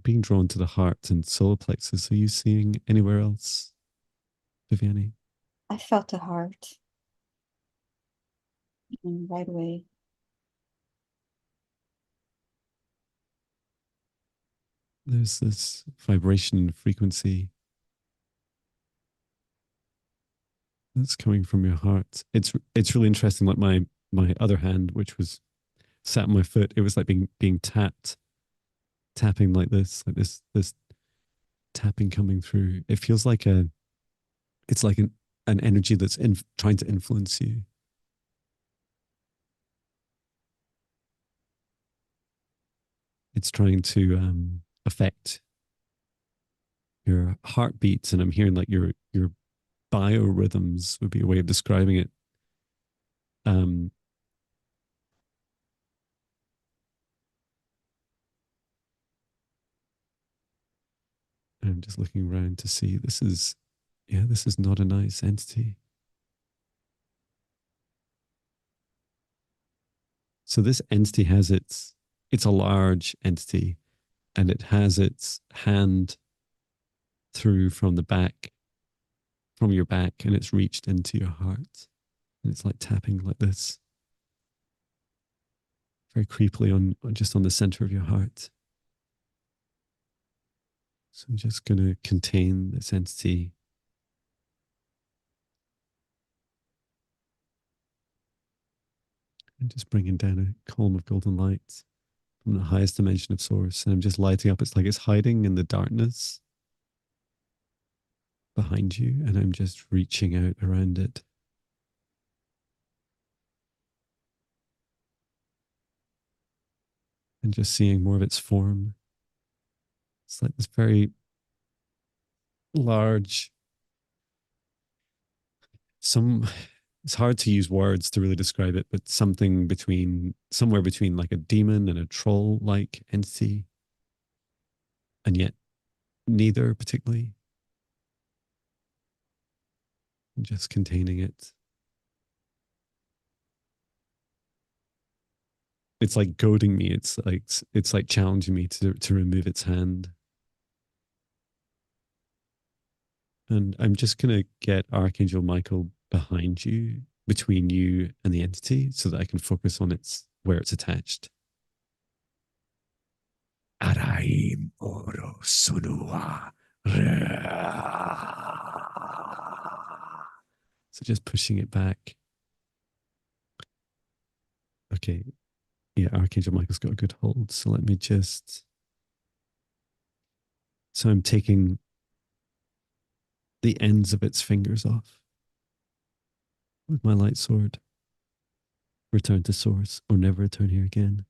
Being drawn to the heart and solar plexus. Are you seeing anywhere else, Viviani? I felt a heart right away. There's this vibration frequency that's coming from your heart. It's really interesting. Like my other hand, which was sat on my foot, it was like being tapping like this tapping coming through. It feels like it's like an energy that's trying to influence you. It's trying to affect your heartbeats, and I'm hearing like your biorhythms would be a way of describing it. Um, I'm just looking around to see this is, yeah, this is not a nice entity. So this entity has it's a large entity, and it has its hand through from the back, from your back, and it's reached into your heart. And it's like tapping like this, very creepily on just on the center of your heart. So I'm just going to contain this entity. And just bringing down a column of golden light from the highest dimension of source. And I'm just lighting up. It's like it's hiding in the darkness behind you. And I'm just reaching out around it. And just seeing more of its form. It's like this very large, it's hard to use words to really describe it, but somewhere between like a demon and a troll like entity, and yet neither particularly. Just containing it. It's like goading me. It's like challenging me to remove its hand. And I'm just gonna get Archangel Michael behind you, between you and the entity, so that I can focus on its where it's attached. Arai moro sunua. So just pushing it back. Okay. Yeah, Archangel Michael's got a good hold. So let me just. So I'm taking the ends of its fingers off with my light sword. Return to source or never return here again.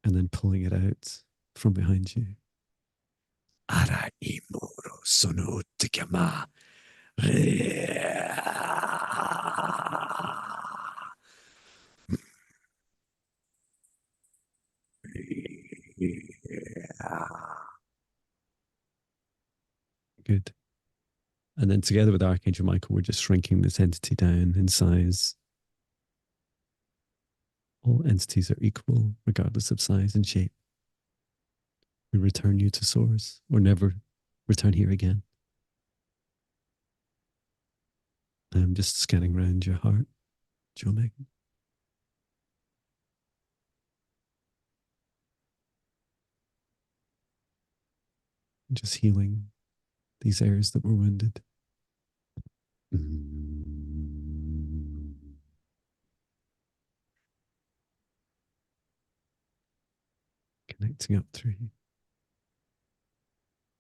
And then pulling it out from behind you. Ara imuro sono tikama. Good. And then together with Archangel Michael, we're just shrinking this entity down in size. All entities are equal, regardless of size and shape. We return you to source or never return here again. I'm just scanning around your heart, Joe Megan. Just healing these areas that were wounded. Connecting up through.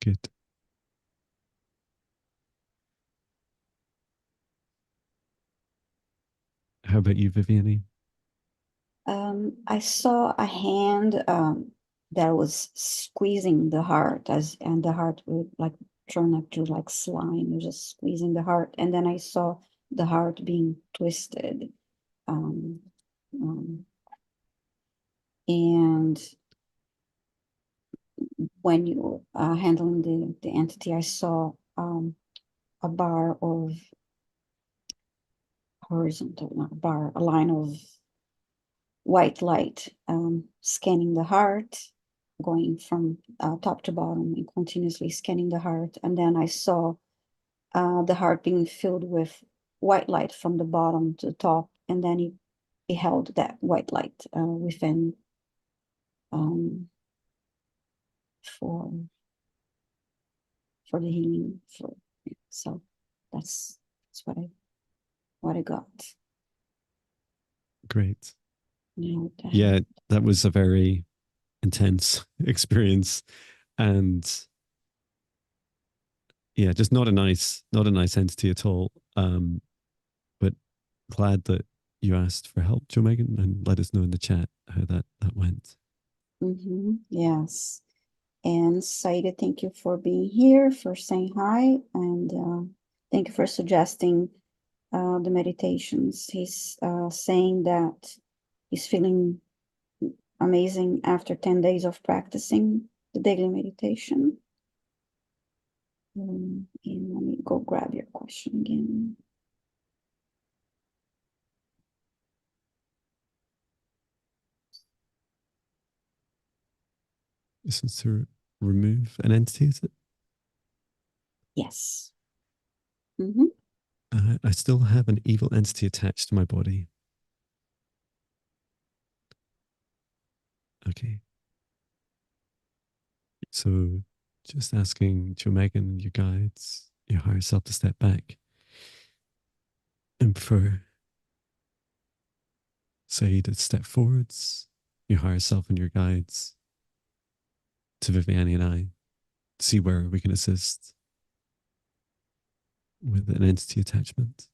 Good. How about you, Viviane? I saw a hand that was squeezing the heart and the heart would like turn up to like slime. It was just squeezing the heart. And then I saw the heart being twisted. Um, um, and when you were handling the entity, I saw a bar of horizontal, not a bar, a line of white light scanning the heart, going from top to bottom and continuously scanning the heart. And then I saw the heart being filled with white light from the bottom to the top. And then he held that white light within um, for the healing. So that's what I got. Great. You know, Yeah, that was a very intense experience. And yeah, just not a nice entity at all. But glad that you asked for help, Joe Megan, and let us know in the chat how that went. yes. And Saida, thank you for being here, for saying hi, and thank you for suggesting the meditations. He's saying that he's feeling amazing after 10 days of practicing the daily meditation. And let me go grab your question again. This is to remove an entity, is it? Yes. Mm-hmm. I still have an evil entity attached to my body. Okay. So just asking Joe Megan, your guides, your higher self to step back and for say to step forwards, your higher self and your guides to Viviani and I, see where we can assist with an entity attachment.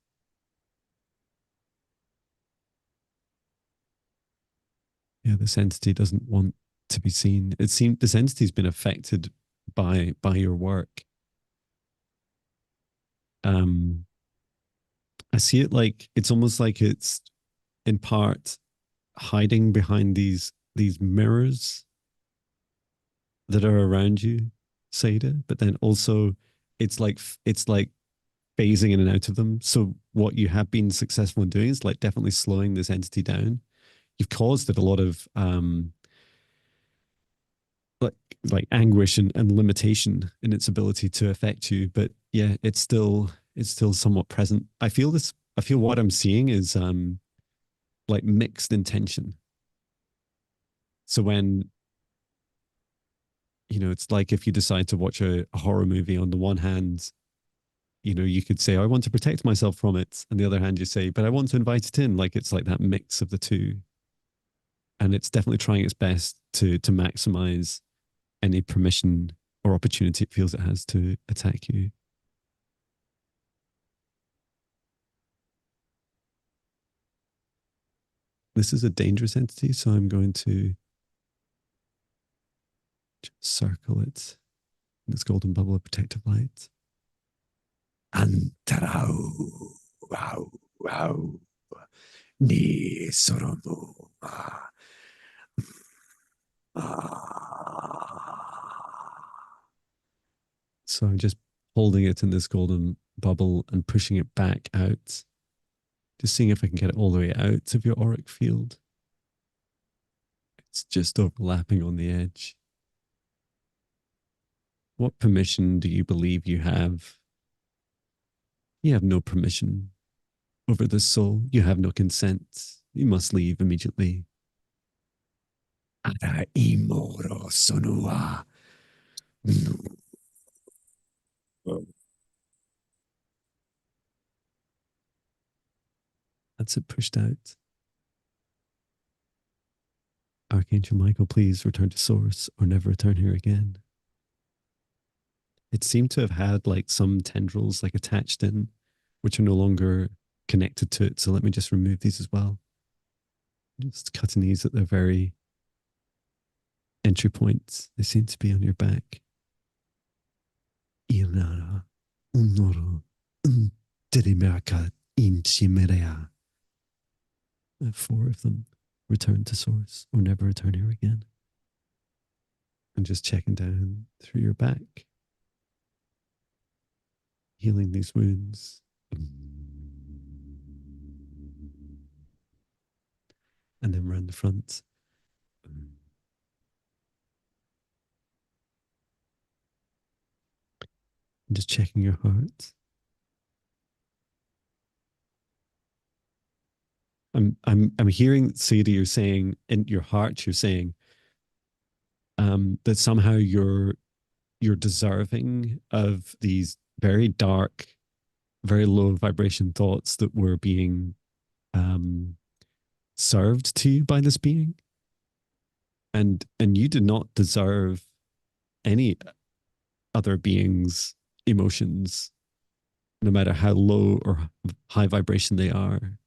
Yeah, this entity doesn't want to be seen. It seems this entity's been affected by your work. Um, I see it like it's almost like it's in part hiding behind these mirrors that are around you, Seda, but then also it's like phasing in and out of them. So what you have been successful in doing is like definitely slowing this entity down. You've caused it a lot of like like anguish and limitation in its ability to affect you. But yeah, it's still somewhat present. I feel what I'm seeing is like mixed intention. So when it's like if you decide to watch a horror movie, on the one hand, you could say, I want to protect myself from it. On the other hand, you say, but I want to invite it in. Like it's like that mix of the two. And it's definitely trying its best to maximize any permission or opportunity it feels it has to attack you. This is a dangerous entity, so I'm going to circle it in this golden bubble of protective light. Antarau, wow, wow, ni soromu. So I'm just holding it in this golden bubble and pushing it back out. Just seeing if I can get it all the way out of your auric field. It's just overlapping on the edge. What permission do you believe you have? You have no permission over this soul. You have no consent. You must leave immediately. Ara imoro sonua. That's it pushed out. Archangel Michael, please return to source or never return here again. It seemed to have had like some tendrils like attached in, which are no longer connected to it. So let me just remove these as well. Just cutting these at their very entry points. They seem to be on your back. Inara, unoro, Dirimeraka in Chimerea. 4 of them. Return to source or never return here again. And just checking down through your back, healing these wounds. And then round the front. And just checking your heart. I'm hearing, Sadie, you're saying in your heart, you're saying that somehow you're deserving of these very dark, very low vibration thoughts that were being served to you by this being, and you did not deserve any other beings' emotions, no matter how low or high vibration they are.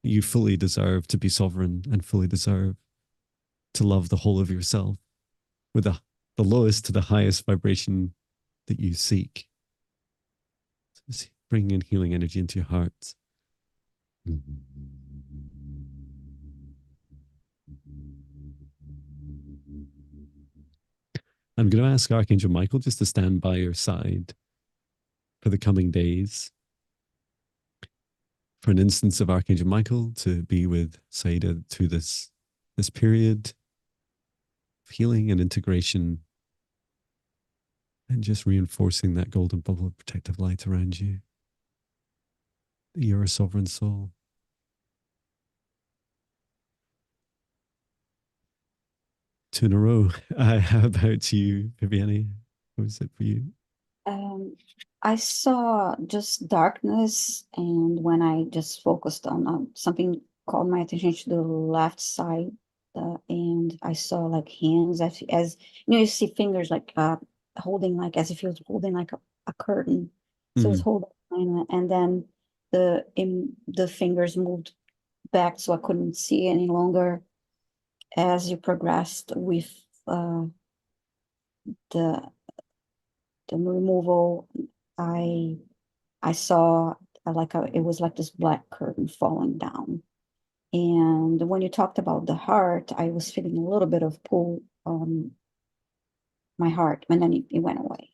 You fully deserve to be sovereign and fully deserve to love the whole of yourself with the lowest to the highest vibration that you seek. So just bringing in healing energy into your heart. I'm going to ask Archangel Michael just to stand by your side for the coming days. For an instance of Archangel Michael to be with Saida through this period of healing and integration, and just reinforcing that golden bubble of protective light around you. You're a sovereign soul. 2 in a row. How about you, Viviane? What was it for you? Um, I saw just darkness, and when I just focused on something called my attention to the left side, and I saw like hands as you know, you see fingers like holding like as if he was holding like a curtain. So it was Mm-hmm. holding, and then the fingers moved back, so I couldn't see any longer as you progressed with uh, the the removal. I I saw it was like this black curtain falling down. And when you talked about the heart, I was feeling a little bit of pull on my heart, and then it went away.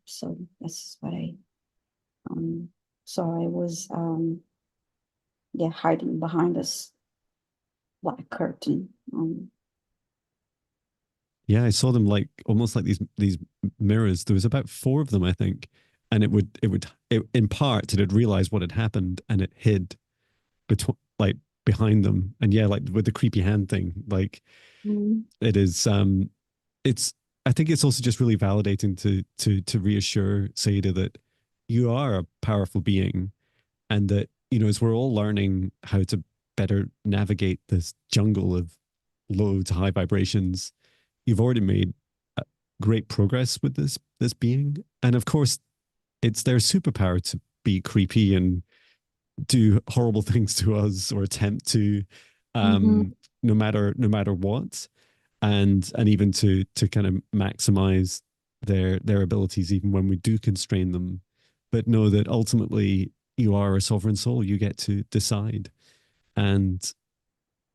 So that's what I um so I was yeah, hiding behind this black curtain. Yeah, I saw them like almost like these mirrors. There was about 4 of them, I think, and in part it had realized what had happened and it hid between like behind them. And yeah, like with the creepy hand thing, like Mm, it is. It's. I think it's also just really validating to reassure Saida that you are a powerful being, and that as we're all learning how to better navigate this jungle of low to high vibrations, you've already made great progress with this being. And of course, it's their superpower to be creepy and do horrible things to us or attempt to, mhm, no matter what, and even to kind of maximize their abilities even when we do constrain them. But know that ultimately you are a sovereign soul. You get to decide, and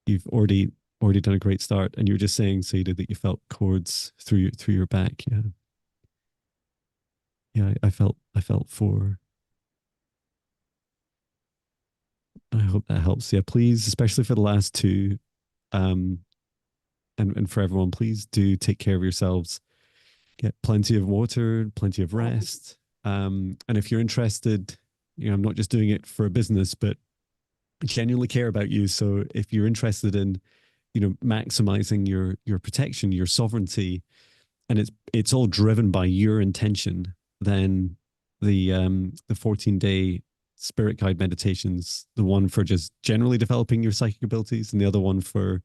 you've already done a great start. And you were just saying, Seda, that you felt cords through your back. Yeah, yeah. I felt for. I hope that helps. Yeah, please, especially for the last two, um, and for everyone, please do take care of yourselves. Get plenty of water, plenty of rest. And if you're interested, I'm not just doing it for a business, but genuinely care about you. So if you're interested in, maximizing your protection, your sovereignty, and it's all driven by your intention, then the 14-day spirit guide meditations, the one for just generally developing your psychic abilities, and the other one for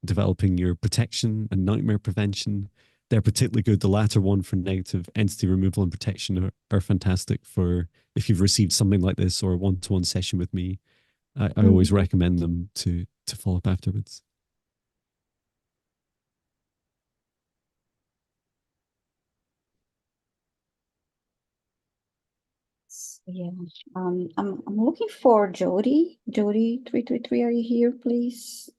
developing your protection and nightmare prevention. They're particularly good. The latter one for negative entity removal and protection are fantastic for if you've received something like this or a one-to-one session with me. I always mhm. recommend them to follow up afterwards. Yeah. I'm looking for Jody. Jody 333, are you here, please?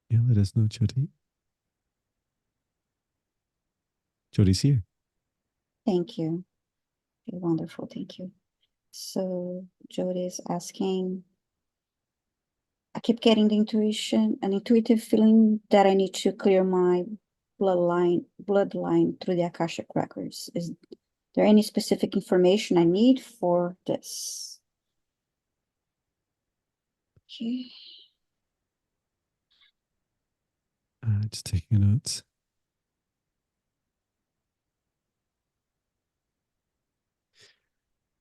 Yeah, let us know, Jody. Jody's here. Thank you. Okay, wonderful, thank you. So Jody is asking, I keep getting an intuitive feeling that I need to clear my bloodline through the Akashic records. Is there any specific information I need for this? Okay. Just taking notes.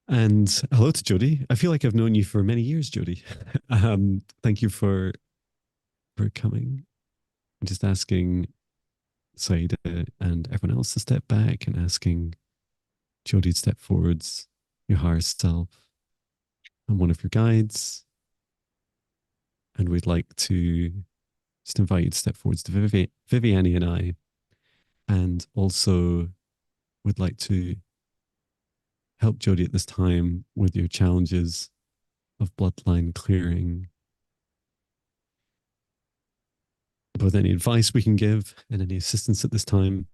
And hello to Jody. I feel like I've known you for many years, Jody. Thank you for coming. I'm just asking Saida and everyone else to step back and asking Jody to step forwards, your higher self. I'm one of your guides, and we'd like to just invite you to step forwards to Viviani and I, and also would like to help Jodie at this time with your challenges of bloodline clearing, with any advice we can give and any assistance at this time.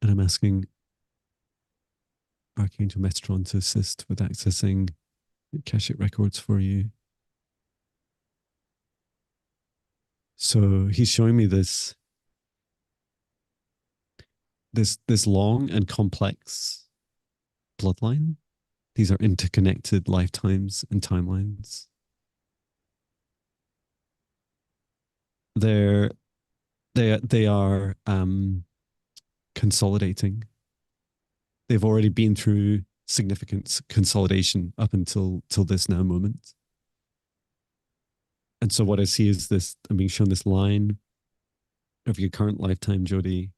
And I'm asking Archangel Metron to assist with accessing the Akashic records for you. So he's showing me this long and complex bloodline. These are interconnected lifetimes and timelines. They're they are consolidating. They've already been through significant consolidation up until till this now moment. And so what I see is this, I'm being shown this line of your current lifetime, Jodie.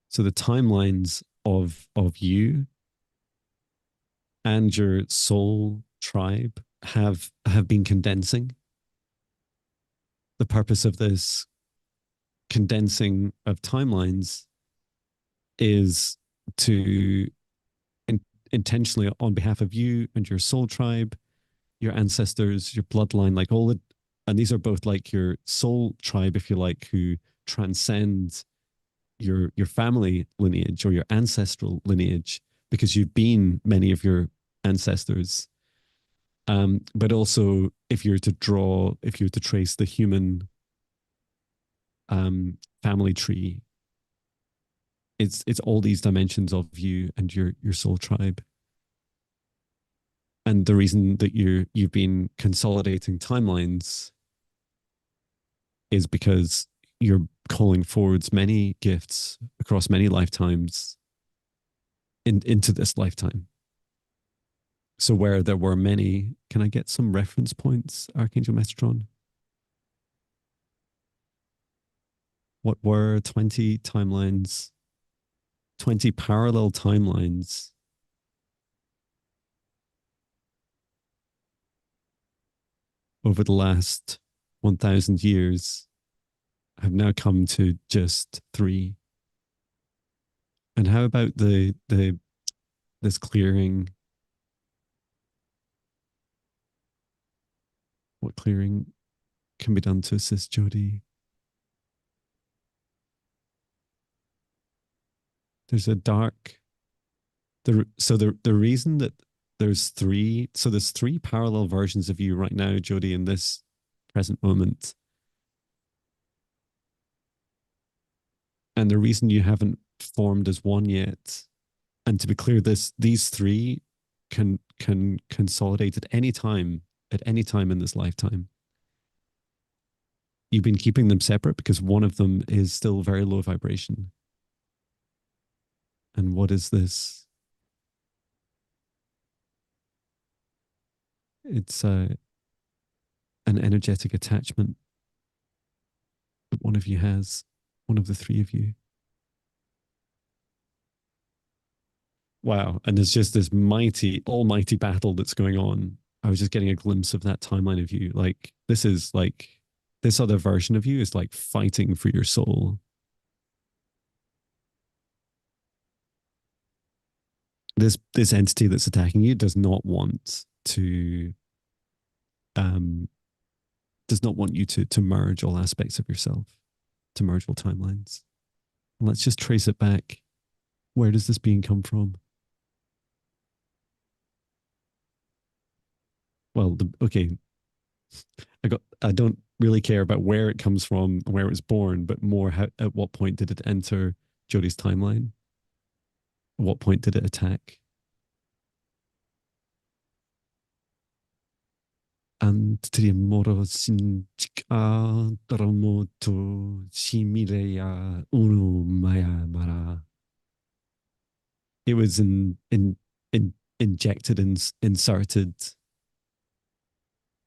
So the timelines of you and your soul tribe have been condensing. The purpose of this condensing of timelines is to intentionally, on behalf of you and your soul tribe, your ancestors, your bloodline, like all the, and these are both like your soul tribe, if you like, who transcend your family lineage or your ancestral lineage, because you've been many of your ancestors. But also, if you're to trace the human family tree, it's all these dimensions of you and your soul tribe. And the reason that you've been consolidating timelines is because you're calling forwards many gifts across many lifetimes into this lifetime. So where there were many, can I get some reference points, Archangel Metron? What were 20 timelines, 20 parallel timelines over the last 1,000 years have now come to just 3? And how about this clearing? What clearing can be done to assist Jodie? There's a dark. The reason that there's 3, so there's 3 parallel versions of you right now, Jodie, in this present moment. And the reason you haven't formed as one yet, and to be clear, these 3 can consolidate at any time in this lifetime. You've been keeping them separate because one of them is still very low vibration. And what is this? It's an energetic attachment that one of you has, one of the 3 of you. Wow. And there's just this almighty battle that's going on. I was just getting a glimpse of that timeline of you. Like, this is like, this other version of you is like fighting for your soul. This entity that's attacking you does not want um you to merge all aspects of yourself, to merge all timelines. Let's just trace it back. Where does this being come from? Well, okay, I don't really care about where it comes from, where it was born, but more at what point did it enter Jodie's timeline? At what point did it attack? And moro sinchika daramoto shimireya unu maya mara. It was injected and inserted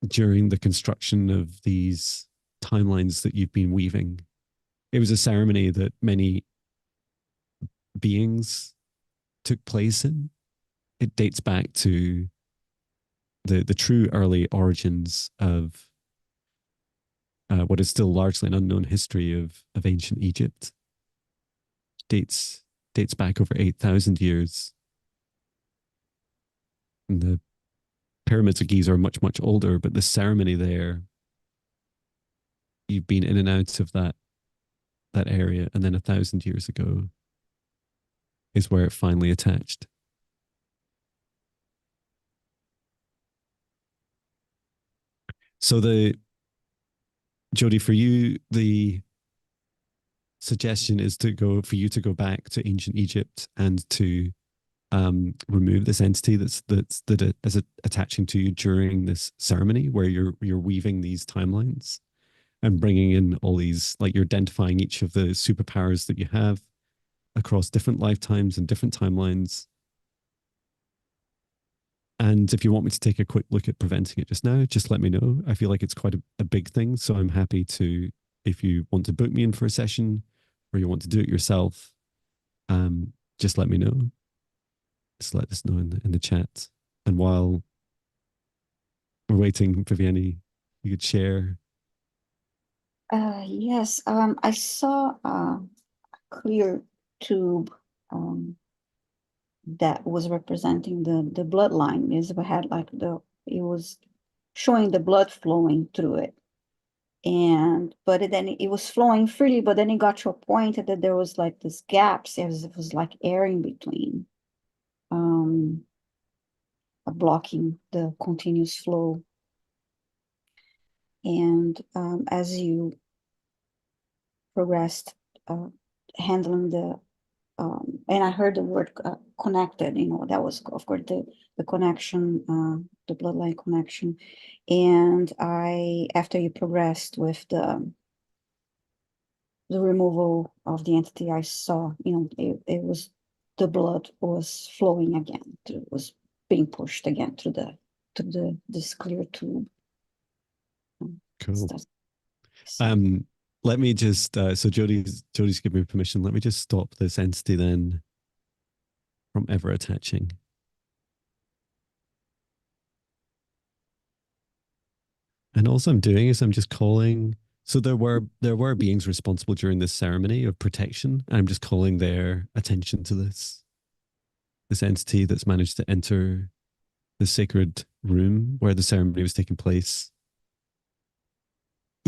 during the construction of these timelines that you've been weaving. It was a ceremony that many beings took place in. It dates back to the true early origins of what is still largely an unknown history of ancient Egypt. Dates back over 8,000 years. And the pyramids of Giza are much, much older, but the ceremony there, you've been in and out of that area, and then 1,000 years ago is where it finally attached. So Jody, for you, the suggestion is for you to go back to ancient Egypt and to remove this entity that is attaching to you during this ceremony, where you're weaving these timelines and bringing in all these, like, you're identifying each of the superpowers that you have across different lifetimes and different timelines. And if you want me to take a quick look at preventing it just now, just let me know. I feel like it's quite a big thing, so I'm happy to, if you want to book me in for a session or you want to do it yourself, just let me know. Just let us know in the chat. And while we're waiting, Viviani, you could share. Yes, I saw a clear tube that was representing the bloodline. It was showing the blood flowing through it. But then it was flowing freely, but then it got to a point that there was like this gaps. It was like air in between, blocking the continuous flow. And as you progressed, handling and I heard the word connected, that was, of course, the connection, the bloodline connection. And after you progressed with the removal of the entity, I saw, it was, the blood was flowing again, it was being pushed again through this clear tube. Cool. Let me just, so Jody's given me permission. Let me just stop this entity then from ever attaching. And all I'm doing is I'm just calling. So there were beings responsible during this ceremony of protection. And I'm just calling their attention to this entity that's managed to enter the sacred room where the ceremony was taking place.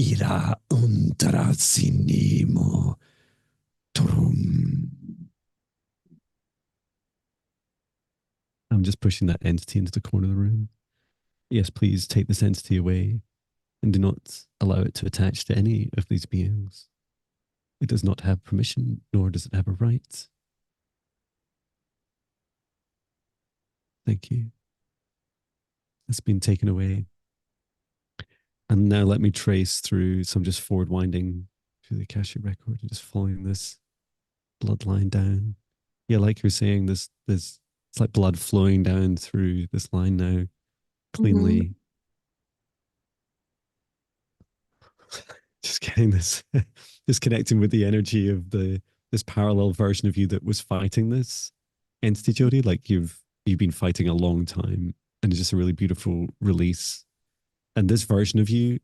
Ira untrasinimo turum. I'm just pushing that entity into the corner of the room. Yes, please take this entity away and do not allow it to attach to any of these beings. It does not have permission, nor does it have a right. Thank you. It's been taken away. And now let me trace through, so I'm just forward winding through the Akashic record and just following this bloodline down. Yeah, like you're saying, this it's like blood flowing down through this line now, cleanly. Just getting this, just connecting with the energy of this parallel version of you that was fighting this entity, Jody. Like you've been fighting a long time, and it's just a really beautiful release. And this version of you,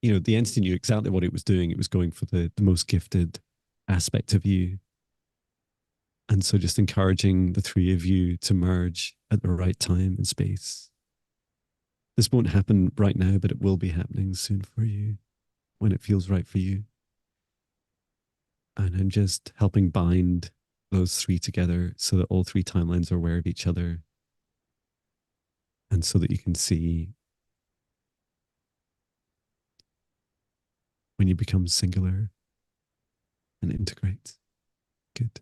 the entity knew exactly what it was doing. It was going for the most gifted aspect of you. And so just encouraging the three of you to merge at the right time and space. This won't happen right now, but it will be happening soon for you when it feels right for you. And I'm just helping bind those three together so that all three timelines are aware of each other. And so that you can see when you become singular and integrate. Good.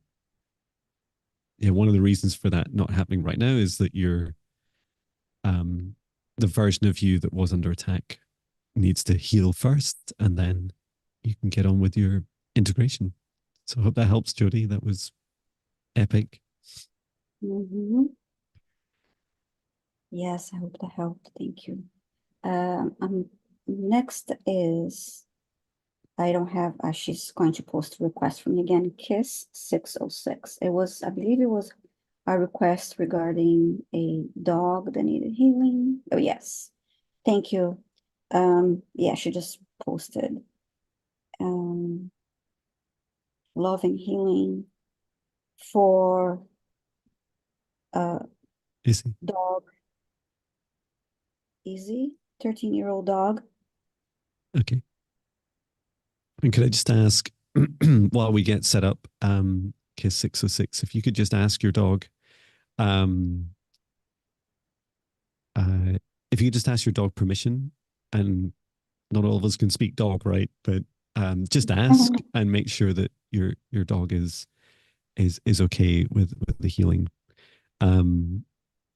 Yeah, one of the reasons for that not happening right now is that you're the version of you that was under attack needs to heal first, and then you can get on with your integration. So I hope that helps, Jody. That was epic. Yes, I hope that helped. Thank you. Next is, I don't have, she's going to post a request for me again, Kiss 606. I believe it was a request regarding a dog that needed healing. Oh, yes. Thank you. Yeah, she just posted um, love and healing for a Is he? dog, Easy, 13-year-old dog. Okay. And could I just ask, while we get set up, Kiss 606, if you could just ask your dog, um, uh, if you could just ask your dog permission, and not all of us can speak dog, right? But just ask and make sure that your dog is okay with the healing. Um,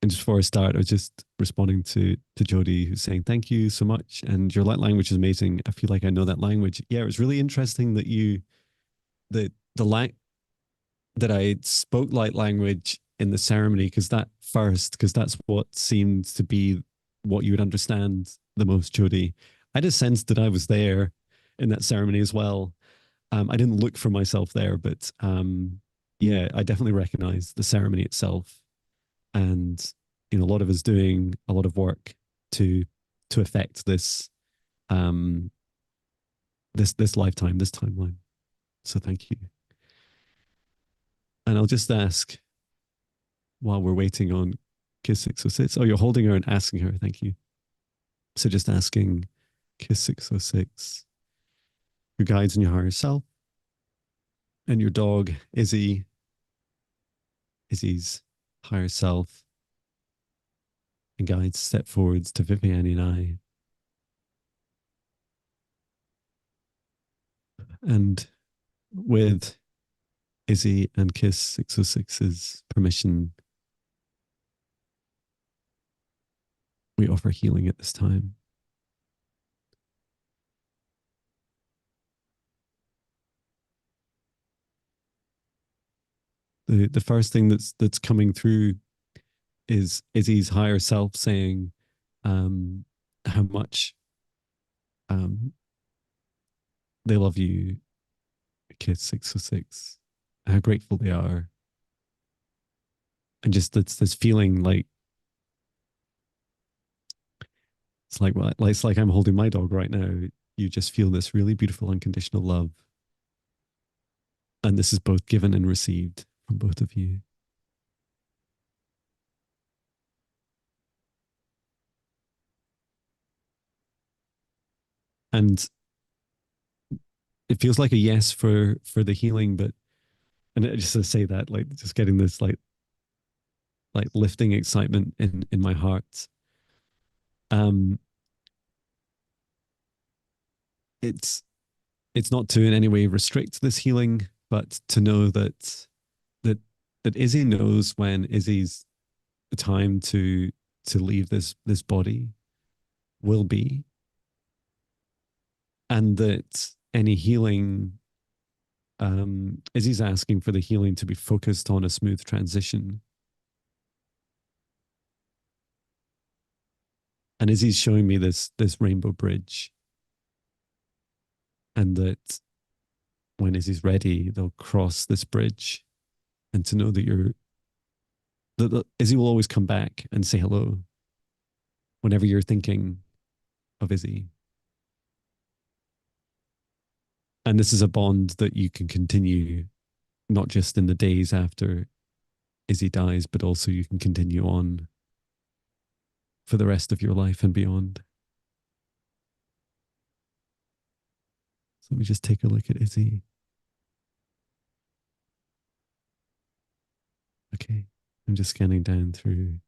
and just before I start, I was just responding to Jody, who's saying thank you so much, and your light language is amazing. I feel like I know that language. Yeah, it was really interesting that the that I spoke light language in the ceremony, because that's what seemed to be what you would understand the most, Jody. I just sensed that I was there in that ceremony as well. I didn't look for myself there, but yeah, I definitely recognized the ceremony itself, and a lot of us doing a lot of work to affect um, this lifetime, this timeline. So thank you, and I'll just ask while we're waiting on Kiss 606. Oh, you're holding her and asking her. Thank you. So just asking Kiss 606, your guides and your higher self, and your dog, Izzy's higher self, and guides step forwards to Viviane and I. And with Izzy and Kiss 606's permission, we offer healing at this time. The first thing that's coming through is Izzy's higher self saying um, how much um, they love you, Kiss 606, how grateful they are, and just this feeling like it's like I'm holding my dog right now. You just feel this really beautiful unconditional love, and this is both given and received from both of you. And it feels like a yes for the healing, but and just to say that, like, just getting this like lifting excitement in my heart. Um, it's it's not to in any way restrict this healing, but to know that that Izzy knows when Izzy's time to leave this body will be, and that any healing, Izzy's asking for the healing to be focused on a smooth transition, and Izzy's showing me this rainbow bridge, and that when Izzy's ready, they'll cross this bridge, and to know that that Izzy will always come back and say hello whenever you're thinking of Izzy. And this is a bond that you can continue not just in the days after Izzy dies, but also you can continue on for the rest of your life and beyond. So let me just take a look at Izzy. Okay. I'm just scanning down through,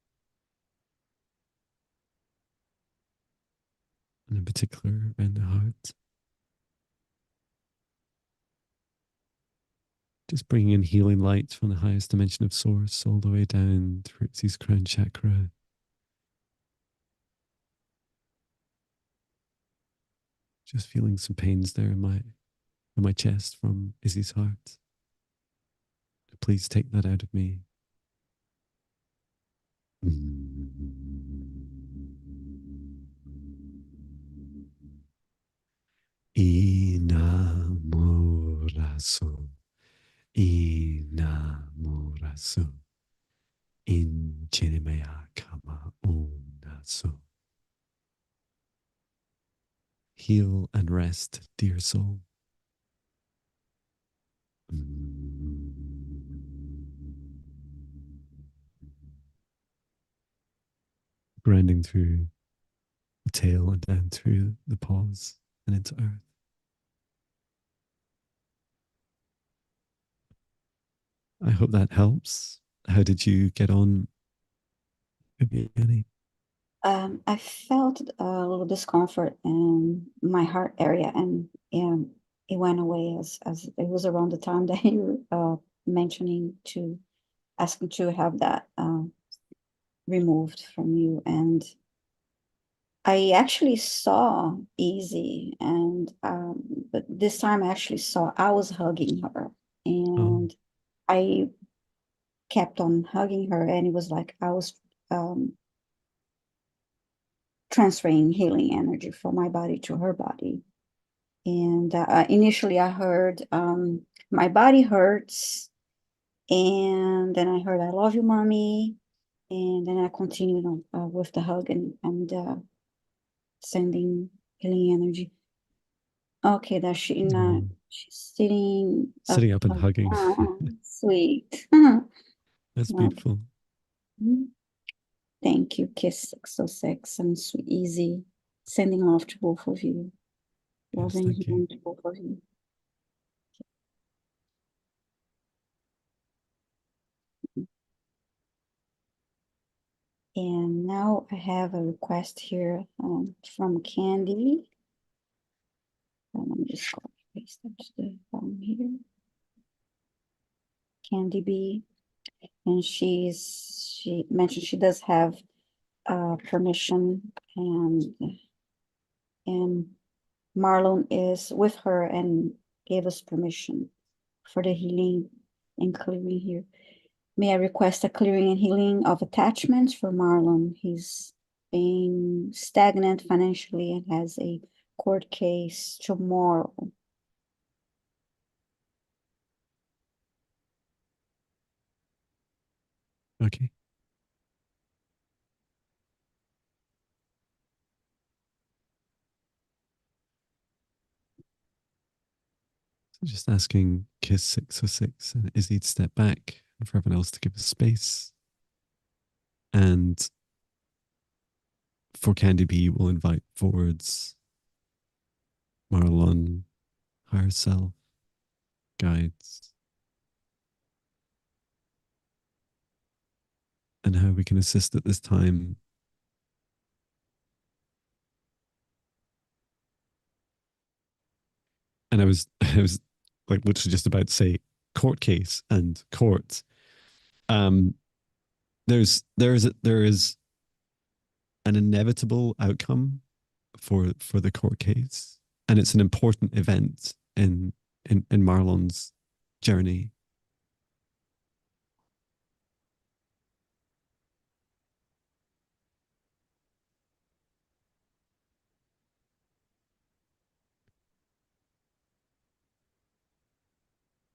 and in particular around the heart. Just bringing in healing light from the highest dimension of source all the way down through Izzy's crown chakra. Just feeling some pains there in my chest from Izzy's heart. Please take that out of me. Inamorazo, inamorazo, In Jinemaya Kama Naso. Heal and rest, dear soul. Grinding through the tail and down through the paws and into earth. I hope that helps. How did you get on, Viviani? I felt a little discomfort in my heart area, and it went away as it was around the time that you were mentioning to asking to have that removed from you. And I actually saw Easy, and but this time I actually saw I was hugging her, Oh, and I kept on hugging her, and it was like I was um, transferring healing energy from my body to her body. And initially, I heard my body hurts, and then I heard I love you, mommy, and then I continued on with the hug and sending healing energy. Okay, that's she not. oh. She's sitting up. Sitting up and hugging. Oh, sweet. That's Okay. beautiful. Thank you, Kiss 606 and Sweet Easy. Sending love to both of you. Love Yes, and thank you. healing to both of you. And now I have a request here from Candy. Let me just copy paste that to the bottom here. Candy B. And she mentioned she does have permission, and Marlon is with her and gave us permission for the healing and clearing here. May I request a clearing and healing of attachments for Marlon? He's being stagnant financially and has a court case tomorrow. Okay. So just asking Kiss 606 and Izzy to step back and for everyone else to give us space. And for Candy B, we'll invite forwards Marlon, higher self, guides, and how we can assist at this time. And I was like literally just about to say court case and court. Um, there is an inevitable outcome for the court case, and it's an important event in Marlon's journey.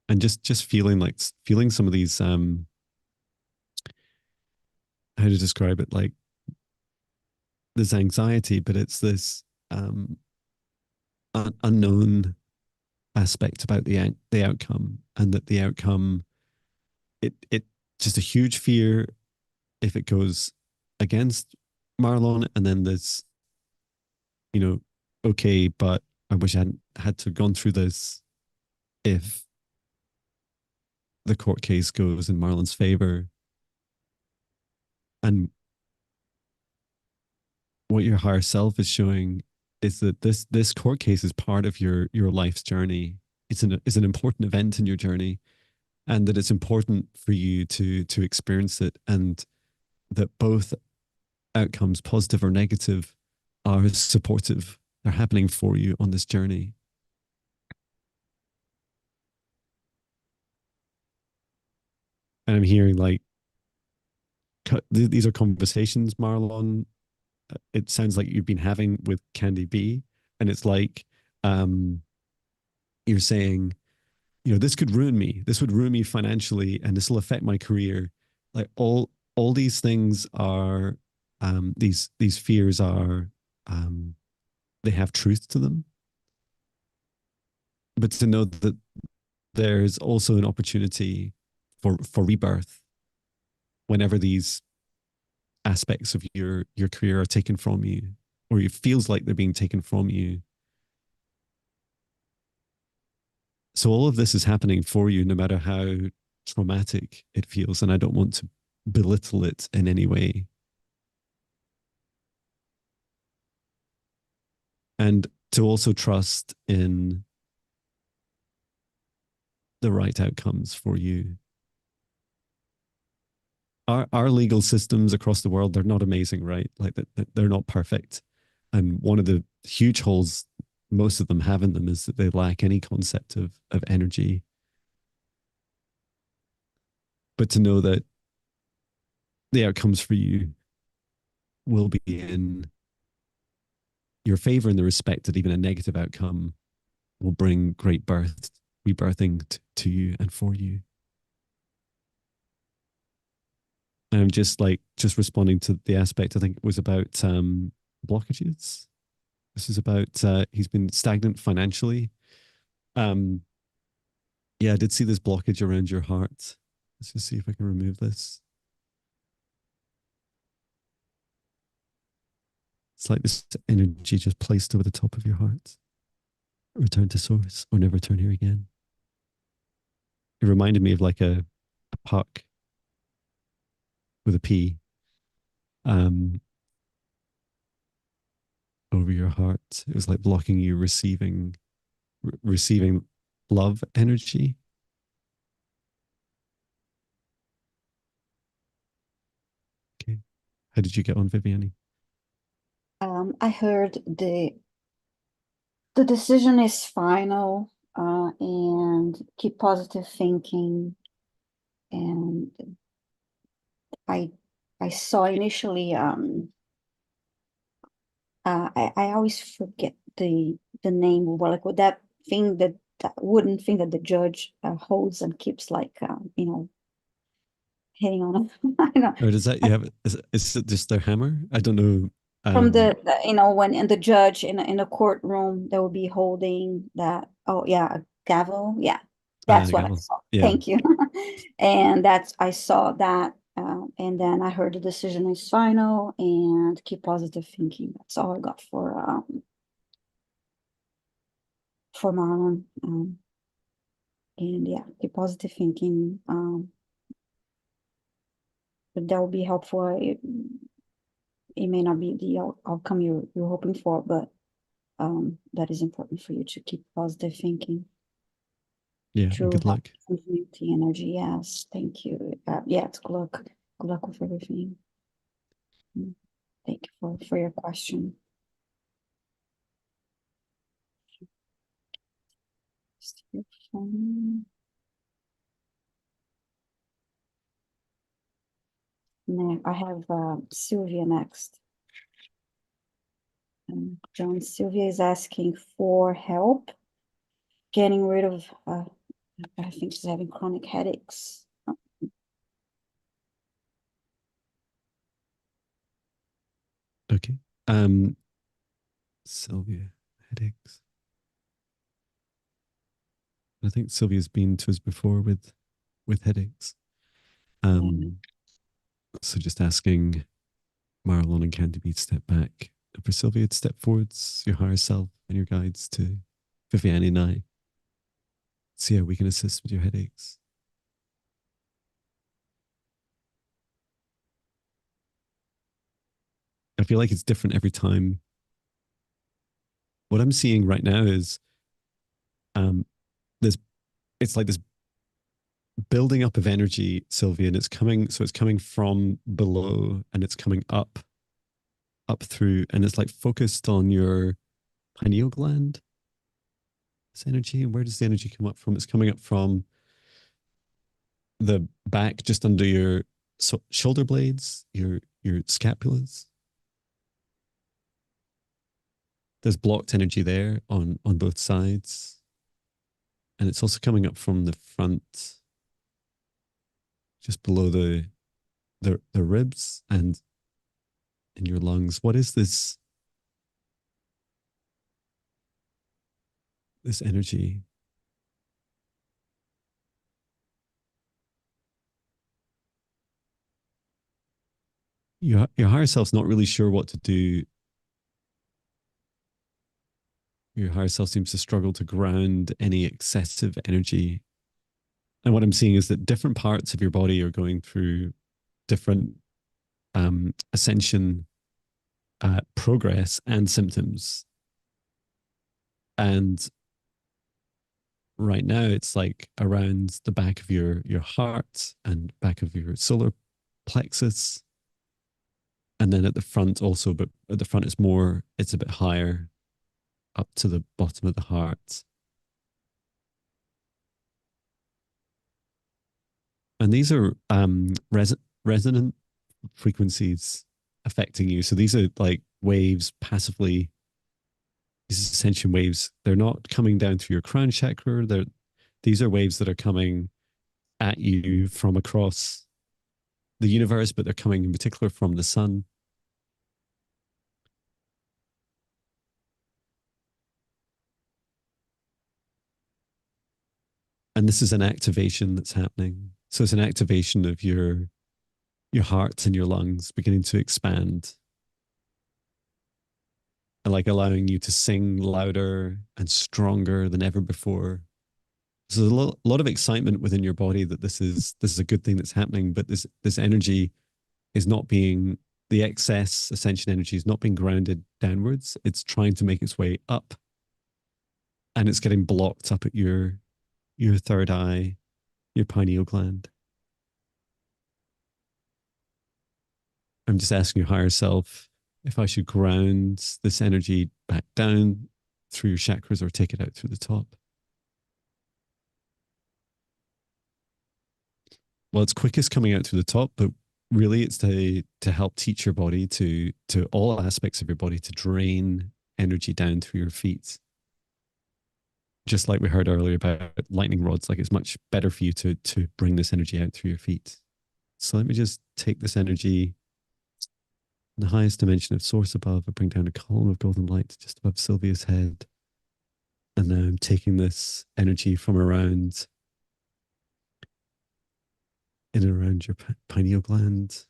And just feeling like feeling some of these how to describe it, like this anxiety, but it's this unknown aspect about the outcome, and that the outcome, it just a huge fear if it goes against Marlon, and then there's, you know, okay, but I wish I hadn't had to gone through this if the court case goes in Marlon's favor. And what your higher self is showing is that this court case is part of your life's journey. It's an important event in your journey, and that it's important for you to experience it, and that both outcomes, positive or negative, are supportive. They're happening for you on this journey. And I'm hearing like these are conversations, Marlon. It sounds like you've been having with Candy B, and it's like um, you're saying, you know, this could ruin me. This would ruin me financially, and this will affect my career. Like all these things are these fears are um, they have truth to them, but to know that there's also an opportunity for rebirth whenever these aspects of your career are taken from you, or it feels like they're being taken from you. So all of this is happening for you, no matter how traumatic it feels. And I don't want to belittle it in any way. And to also trust in the right outcomes for you. Our legal systems across the world, they're not amazing, right? Like they're not perfect. And one of the huge holes most of them have in them is that they lack any concept of energy. But to know that the outcomes for you will be in your favor, in the respect that even a negative outcome will bring great rebirthing to you and for you. And I'm just responding to the aspect I think it was about blockages. This is about he's been stagnant financially. Um, yeah, I did see this blockage around your heart. Let's just see if I can remove this. It's like this energy just placed over the top of your heart. Return to source or never return here again. It reminded me of like a puck with a P um, over your heart. It was like blocking you receiving love energy. Okay. How did you get on, Viviani? I heard the decision is final, and keep positive thinking. And I I saw initially, I always forget the name, well, like with that thing, that wooden thing that the judge holds and keeps, like, hitting on him. I don't know. Or does that you have is it just their hammer? I don't know. From when in the judge in a courtroom, they will be holding that. Oh yeah, a gavel. Yeah, that's The what I gavel. saw. Yeah. Thank you. And I saw that, and then I heard the decision is final and keep positive thinking. That's all I got for Marlon. And yeah, keep positive thinking. But that will be helpful. It may not be the outcome you're hoping for, but that is important for you to keep positive thinking. Yeah. And True good luck. continuity energy. Yes, thank you. Yeah, it's good luck. Good luck with everything. Mm, Thank you for your question. Just your phone. I have Sylvia next. John, Sylvia is asking for help getting rid of, I think she's having chronic headaches. Okay. Um, Sylvia, headaches. I think Sylvia's been to us before with headaches. Yeah. So just asking Marlon and Candy B to step back, and for Sylvia to step forwards, your higher self and your guides to Viviani and I. See how we can assist with your headaches. I feel like it's different every time. What I'm seeing right now is um this it's like this building up of energy, Sylvia, and it's coming from below and it's coming up through, and it's like focused on your pineal gland. This energy, and where does the energy come up from? It's coming up from the back, just under your shoulder blades, your scapulas. There's blocked energy there on both sides, and it's also coming up from the front, just below the ribs and in your lungs. What is this energy? Your higher self's not really sure what to do. Your higher self seems to struggle to ground any excessive energy. And what I'm seeing is that different parts of your body are going through different ascension progress and symptoms. And right now, it's like around the back of your heart and back of your solar plexus, and then at the front also, but at the front it's a bit higher up to the bottom of the heart. And these are resonant frequencies affecting you. So these are like waves passively, these ascension waves. They're not coming down through your crown chakra. These are waves that are coming at you from across the universe, but they're coming in particular from the sun. And this is an activation that's happening. So it's an activation of your heart and your lungs beginning to expand, and like allowing you to sing louder and stronger than ever before. So there's lot of excitement within your body that this is a good thing that's happening, but this energy is not being, the excess ascension energy is not being grounded downwards. It's trying to make its way up, and it's getting blocked up at your third eye, your pineal gland. I'm just asking your higher self if I should ground this energy back down through your chakras or take it out through the top. Well, it's quickest coming out through the top, but really it's to help teach your body to all aspects of your body to drain energy down through your feet. Just like we heard earlier about lightning rods, like it's much better for you to bring this energy out through your feet. So let me just take this energy in the highest dimension of source above. I bring down a column of golden light just above Sylvia's head. And now I'm taking this energy from around in and around your pineal gland.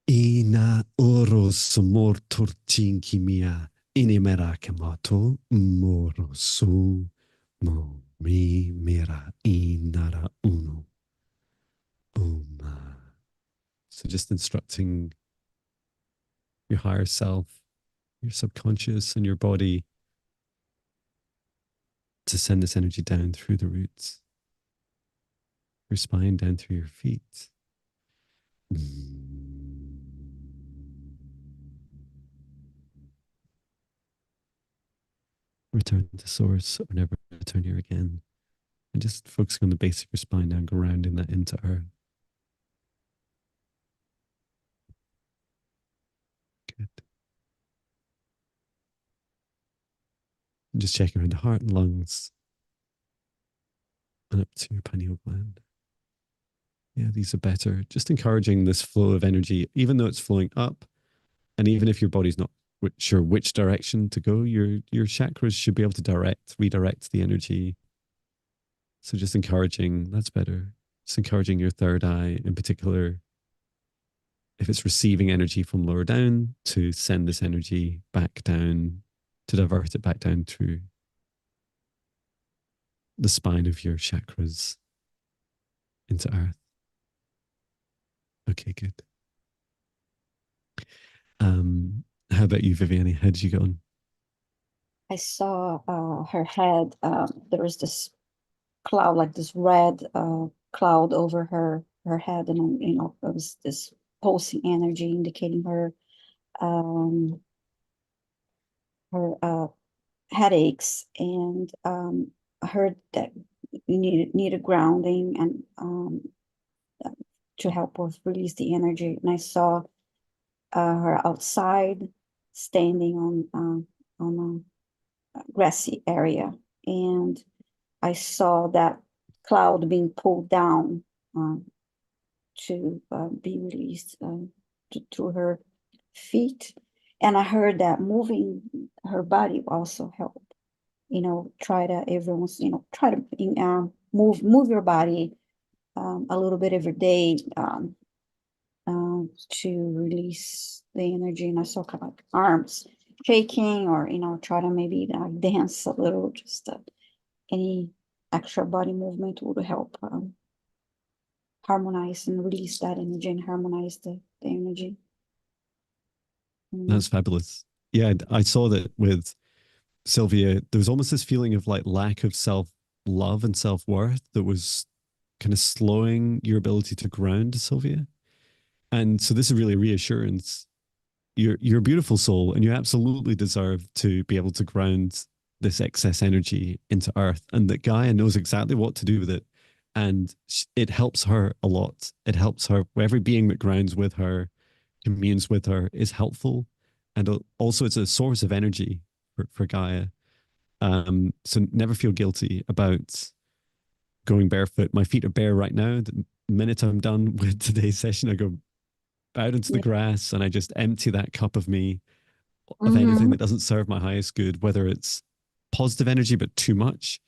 Ina oros mortor mia inimera kamato morosu mo mi mira inara uno. So just instructing your higher self, your subconscious, and your body to send this energy down through the roots, your spine, down through your feet. Return to source, or never return here again. And just focusing on the base of your spine now, grounding that into earth. Good. And just checking around the heart and lungs and up to your pineal gland. Yeah, these are better. Just encouraging this flow of energy, even though it's flowing up, and even if your body's not sure which direction to go, your chakras should be able to redirect the energy. So just encouraging, that's better. Just encouraging your third eye in particular, if it's receiving energy from lower down, to send this energy back down, to divert it back down through the spine of your chakras into earth. Okay, good. How about you, Viviane? How did you get on? I saw her head. There was this cloud, like this red cloud over her head, and it was this pulsing energy indicating um, her headaches, and I heard that you needed grounding and to help with release the energy. And I saw her outside, standing on a grassy area, and I saw that cloud being pulled down to be released through her feet. And I heard that moving her body also help. Try to everyone's, try to move your body a little bit every day to release the energy. And I saw kind of like arms shaking, or try to maybe dance a little. Just any extra body movement would help harmonize and release that energy and harmonize the energy. That's fabulous. Yeah, I saw that with Sylvia. There was almost this feeling of like lack of self love and self worth that was kind of slowing your ability to ground, Sylvia. And so this is really a reassurance. You're a beautiful soul, and you absolutely deserve to be able to ground this excess energy into earth, and that Gaia knows exactly what to do with it. And it helps her a lot. It helps her. Every being that grounds with her, communes with her, is helpful. And also it's a source of energy for Gaia. So never feel guilty about going barefoot. My feet are bare right now. The minute I'm done with today's session, I go out into the Yeah. grass and I just empty that cup of me of anything Mm-hmm. that doesn't serve my highest good, whether it's positive energy, but too much,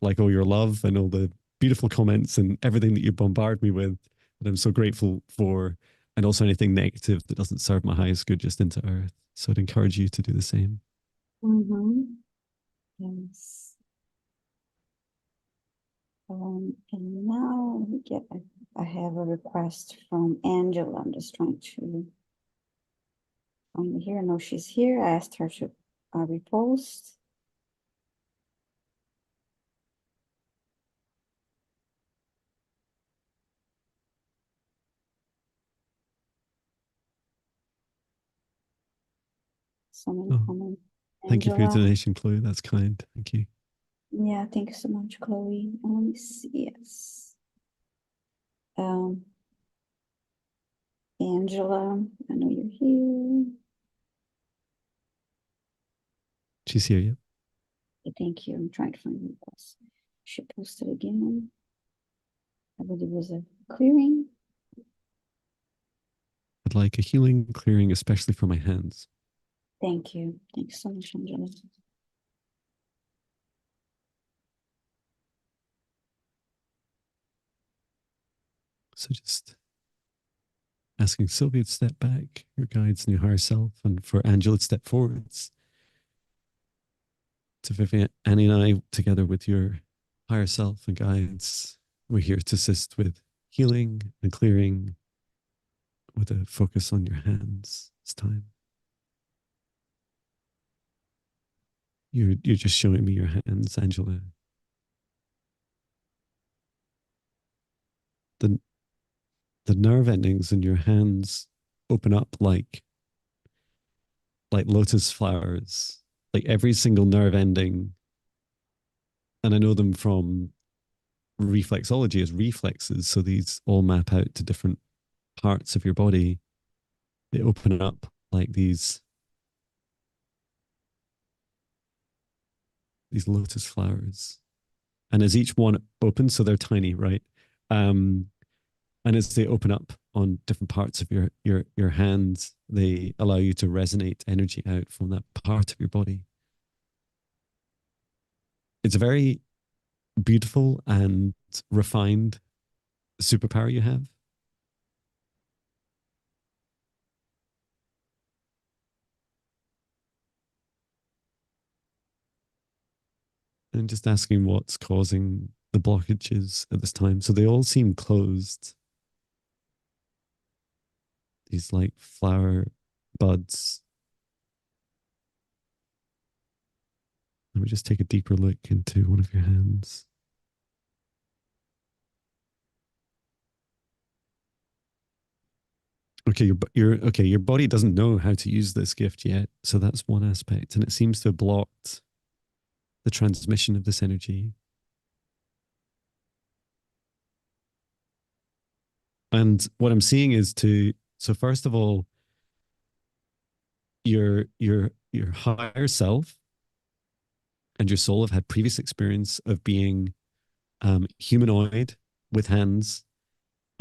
like all your love and all the beautiful comments and everything that you bombard me with that I'm so grateful for, and also anything negative that doesn't serve my highest good, just into earth. So I'd encourage you to do the same. Mm-hmm. Yes. And now I have a request from Angela. I'm just trying to find here. I know she's here. I asked her to repost. Someone Oh, comment. thank you for your Angela. donation, Chloe. That's kind. Thank you. Yeah, thank you so much, Chloe. Let me see. Yes. Um, Angela, I know you're here. She's here, yeah. Thank you. I'm trying to find the request. She posted again. I believe it was a clearing. I'd like a healing, clearing, especially for my hands. Thank you. Thank you so much, Angela. So just asking Sylvia to step back, your guides and your higher self, and for Angela to step forwards. To Vivian, Annie and I, together with your higher self and guides, we're here to assist with healing and clearing with a focus on your hands this time. You're just showing me your hands, Angela. The the nerve endings in your hands open up like lotus flowers, like every single nerve ending. And I know them from reflexology as reflexes. So these all map out to different parts of your body. They open up like these lotus flowers. And as each one opens, so they're tiny, right? Um, and as they open up on different parts of your hands, they allow you to resonate energy out from that part of your body. It's a very beautiful and refined superpower you have. And just asking what's causing the blockages at this time. So they all seem closed. These like flower buds. Let me just take a deeper look into one of your hands. Okay, your body doesn't know how to use this gift yet, so that's one aspect, and it seems to have blocked the transmission of this energy. And what I'm seeing is so first of all, your higher self and your soul have had previous experience of being humanoid with hands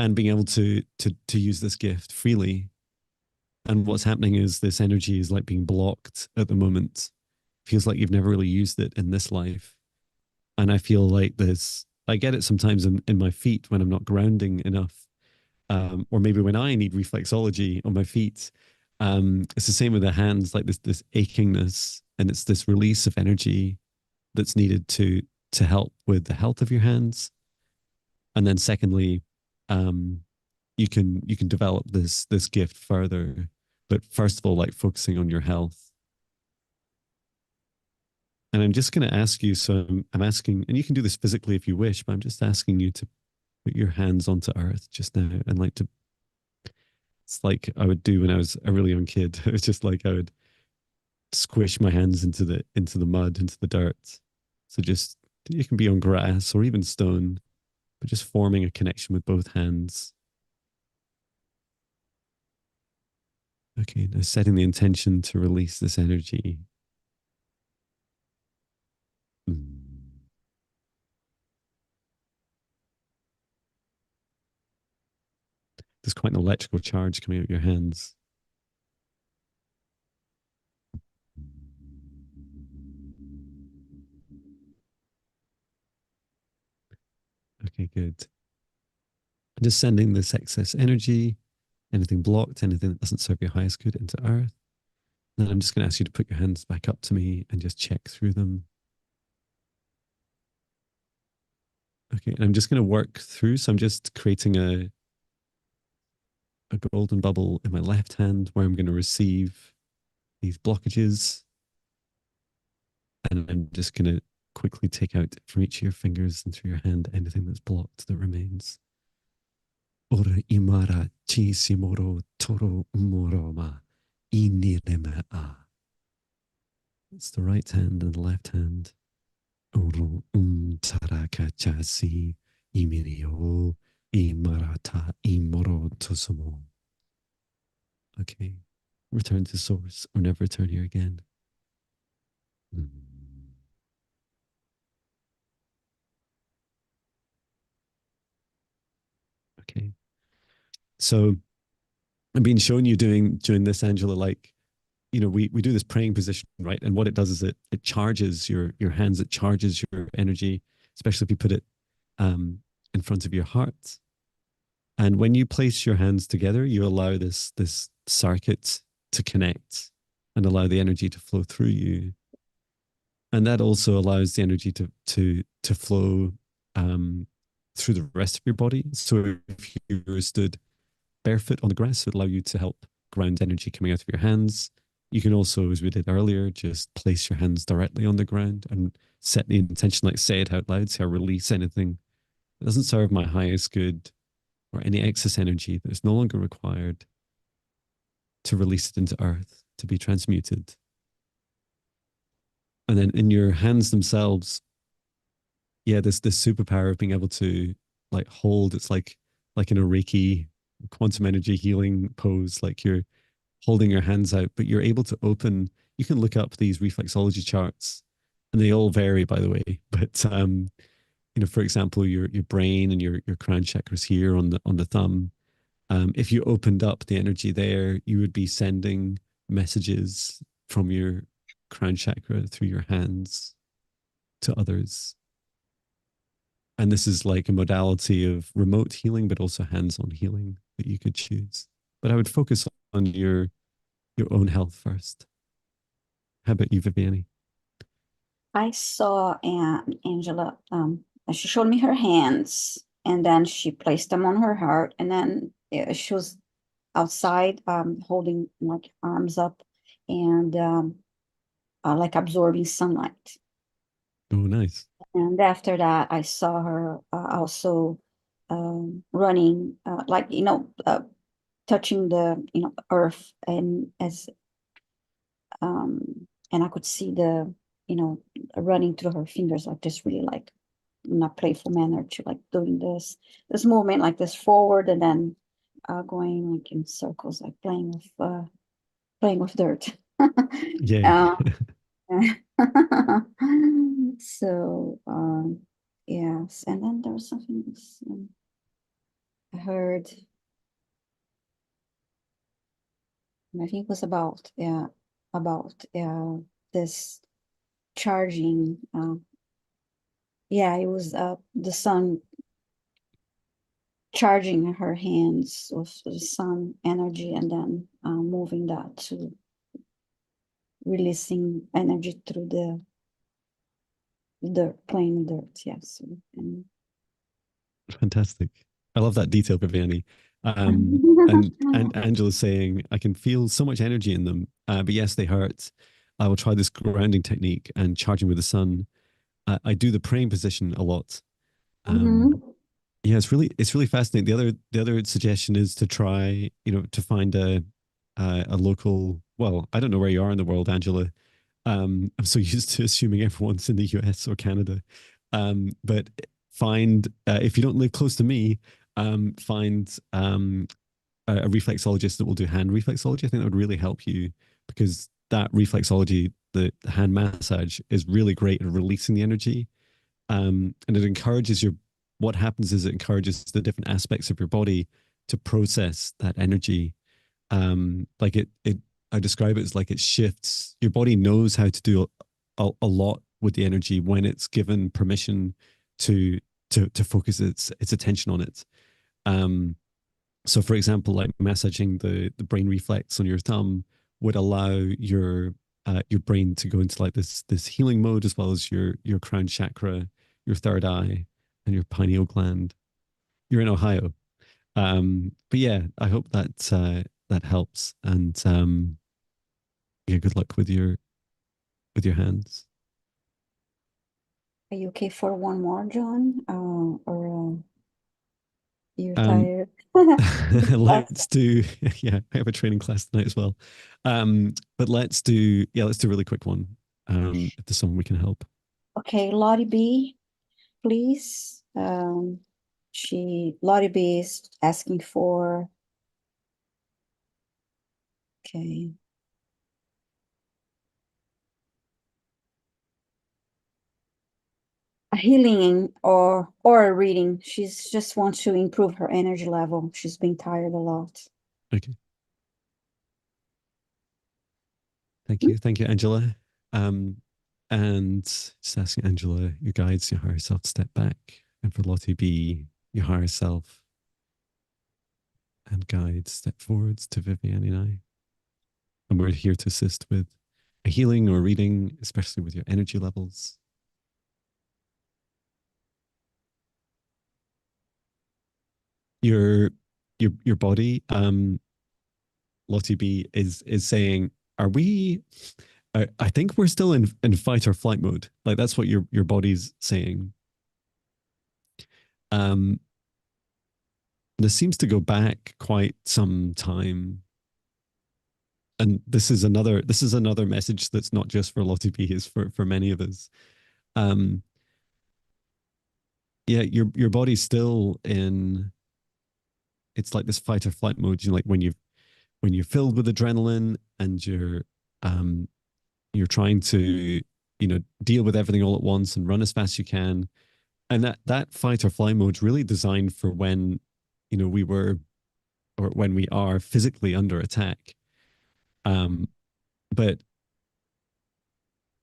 and being able to use this gift freely. And what's happening is this energy is like being blocked at the moment. Feels like you've never really used it in this life. And I feel like this, I get it sometimes in my feet when I'm not grounding enough. Or maybe when I need reflexology on my feet. It's the same with the hands, like this achingness, and it's this release of energy that's needed to help with the health of your hands. And then secondly, um, you can develop this gift further. But first of all, like focusing on your health. And I'm just going to ask you. So I'm asking, and you can do this physically if you wish, but I'm just asking you to put your hands onto earth just now and like to. It's like I would do when I was a really young kid. It's just like I would squish my hands into the mud, into the dirt. So just you can be on grass or even stone, but just forming a connection with both hands. Okay, now setting the intention to release this energy. Mm. There's quite an electrical charge coming out of your hands. Okay, good. Just sending this excess energy, anything blocked, anything that doesn't serve your highest good into earth. And then I'm just going to ask you to put your hands back up to me and just check through them. Okay, and I'm just going to work through. So I'm just creating a golden bubble in my left hand where I'm going to receive these blockages. And I'm just going to quickly take out from each of your fingers and through your hand anything that's blocked that remains. Ora imara chi simoro toro moroma inirema a. It's the right hand and the left hand. Oro taraka chasi imirio imarata imoro tosomo. Okay. Return to source or never return here again. Okay. So I've been showing you doing this, Angela, like, we do this praying position, right? And what it does is it charges your hands, it charges your energy, especially if you put it in front of your heart. And when you place your hands together, you allow this circuit to connect and allow the energy to flow through you. And that also allows the energy to flow through the rest of your body. So if you stood barefoot on the grass, it would allow you to help ground energy coming out of your hands. You can also, as we did earlier, just place your hands directly on the ground and set the intention, like say it out loud, say I release anything that doesn't serve my highest good or any excess energy that is no longer required, to release it into earth, to be transmuted. And then in your hands themselves, yeah, this superpower of being able to like hold, it's like in a Reiki quantum energy healing pose, like you're holding your hands out, but you're able to open. You can look up these reflexology charts, and they all vary, by the way. But for example, your brain and your crown chakras here on the thumb. If you opened up the energy there, you would be sending messages from your crown chakra through your hands to others. And this is like a modality of remote healing, but also hands-on healing that you could choose. But I would focus on your own health first. How about you, Viviani? I saw Angela, she showed me her hands and then she placed them on her heart and then she was outside holding like arms up and like absorbing sunlight. Oh, nice. And after that, I saw her also running, like, touching the, earth and and I could see the, running through her fingers, like just really like in a playful manner to like doing this movement like this forward and then going like in circles, like playing with dirt. Yeah. uh, so yes, and then there was something else. I heard, I think it was about this charging. Yeah, it was the sun charging her hands with the sun energy and then moving that to releasing energy through the dirt, plain dirt. Yes. And Fantastic. I love that detail, Viviani. And Angela's saying, I can feel so much energy in them, but yes, they hurt. I will try this grounding technique and charging with the sun. I do the praying position a lot. Um, Mhm. yeah, it's really fascinating. The other suggestion is to try, to find a local. Well, I don't know where you are in the world, Angela. I'm so used to assuming everyone's in the US or Canada. But find if you don't live close to me, find a reflexologist that will do hand reflexology. I think that would really help you because that reflexology, the hand massage, is really great at releasing the energy. And it encourages your. What happens is it encourages the different aspects of your body to process that energy. Like it I describe it as like it shifts. Your body knows how to do a lot with the energy when it's given permission to to focus its attention on it. Um, so for example, like massaging the brain reflex on your thumb would allow your brain to go into like this healing mode as well as your crown chakra, your third eye, and your pineal gland. You're in Ohio. But yeah, I hope that that helps. And yeah, good luck with your hands. Are you okay for one more, John? Or you're Um, tired? let's do yeah, I have a training class tonight as well. But let's do a really quick one. If there's someone we can help. Okay, Lottie B, please. Lottie B is asking for, okay, a healing or a reading. She's just wants to improve her energy level. She's been tired a lot. Okay. Thank you, Angela. Um, and just asking Angela, your guides, your higher self, to step back, and for Lottie B, your higher self and guides step forwards to Vivian and I. And we're here to assist with a healing or reading, especially with your energy levels. Your your body, Lottie B is saying, are we I think we're still in fight or flight mode. Like that's what your body's saying. Um, this seems to go back quite some time. And this is another message that's not just for Lottie B, is for many of us. Um, yeah, your body's still in. It's like this fight or flight mode. You know, like when you're filled with adrenaline and um you're trying to deal with everything all at once and run as fast as you can. And that fight or flight mode is really designed for when we were or when we are physically under attack. Um, but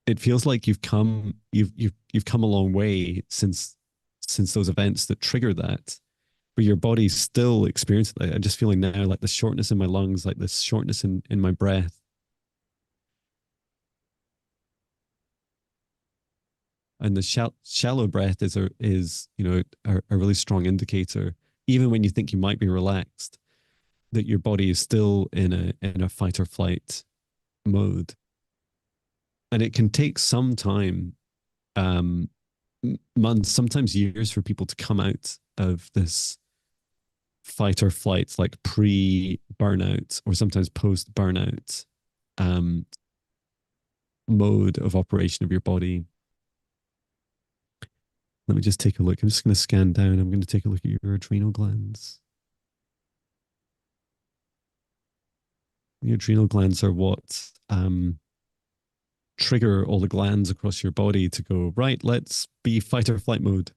it feels like you've come a long way since those events that trigger that, but your body's still experiencing it. I'm just feeling now like the shortness in my lungs, like this shortness in my breath. And the shallow breath is a really strong indicator, even when you think you might be relaxed, that your body is still in a fight or flight mode. And it can take some time, um, months, sometimes years, for people to come out of this fight or flight, like pre burnout or sometimes post burnout um, mode of operation of your body. Let me just take a look. I'm just going to scan down. I'm going to take a look at your adrenal glands. The adrenal glands are what trigger all the glands across your body to go, right, let's be fight or flight mode.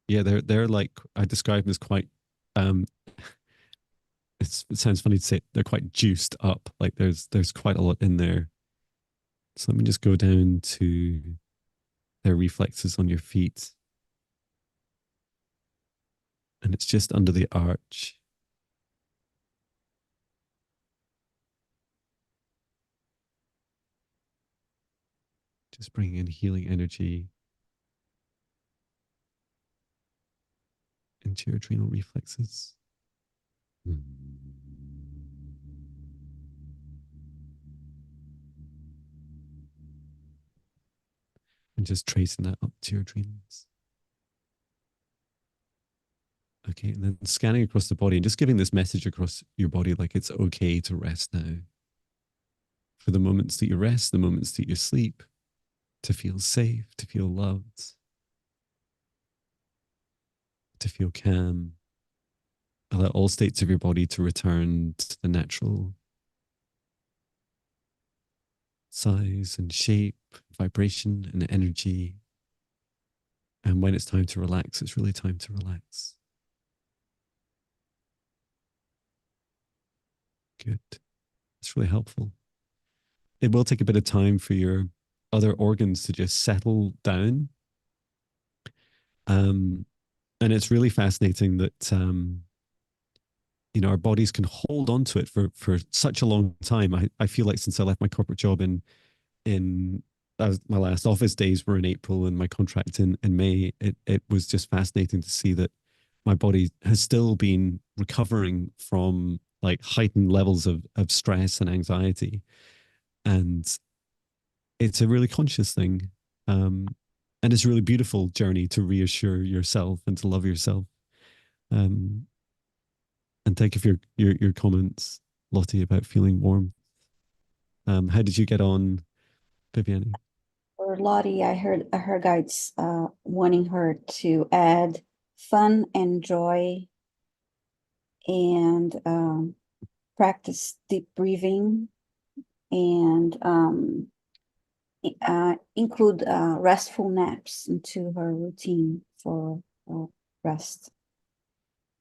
Yeah, they're like, I describe them as quite um it sounds funny to say, they're quite juiced up. Like there's quite a lot in there. So let me just go down to their reflexes on your feet. And it's just under the arch. Just bringing in healing energy into your adrenal reflexes. And just tracing that up to your adrenals. Okay, and then scanning across the body and just giving this message across your body like it's okay to rest now. For the moments that you rest, the moments that you sleep, to feel safe, to feel loved, to feel calm. Allow all states of your body to return to the natural size and shape, vibration and energy. And when it's time to relax, it's really time to relax. Good. It's really helpful. It will take a bit of time for your other organs to just settle down. Um, and it's really fascinating that our bodies can hold on to it for such a long time. I feel like since I left my corporate job in my last office days were in April and my contract in May, it was just fascinating to see that my body has still been recovering from like heightened levels of stress and anxiety. And it's a really conscious thing. Um, and it's a really beautiful journey to reassure yourself and to love yourself. Um, and thank you for your comments, Lottie, about feeling warm. How did you get on, Viviane? For Lottie, I heard her guides wanting her to add fun and joy and practice deep breathing and include restful naps into her routine for rest.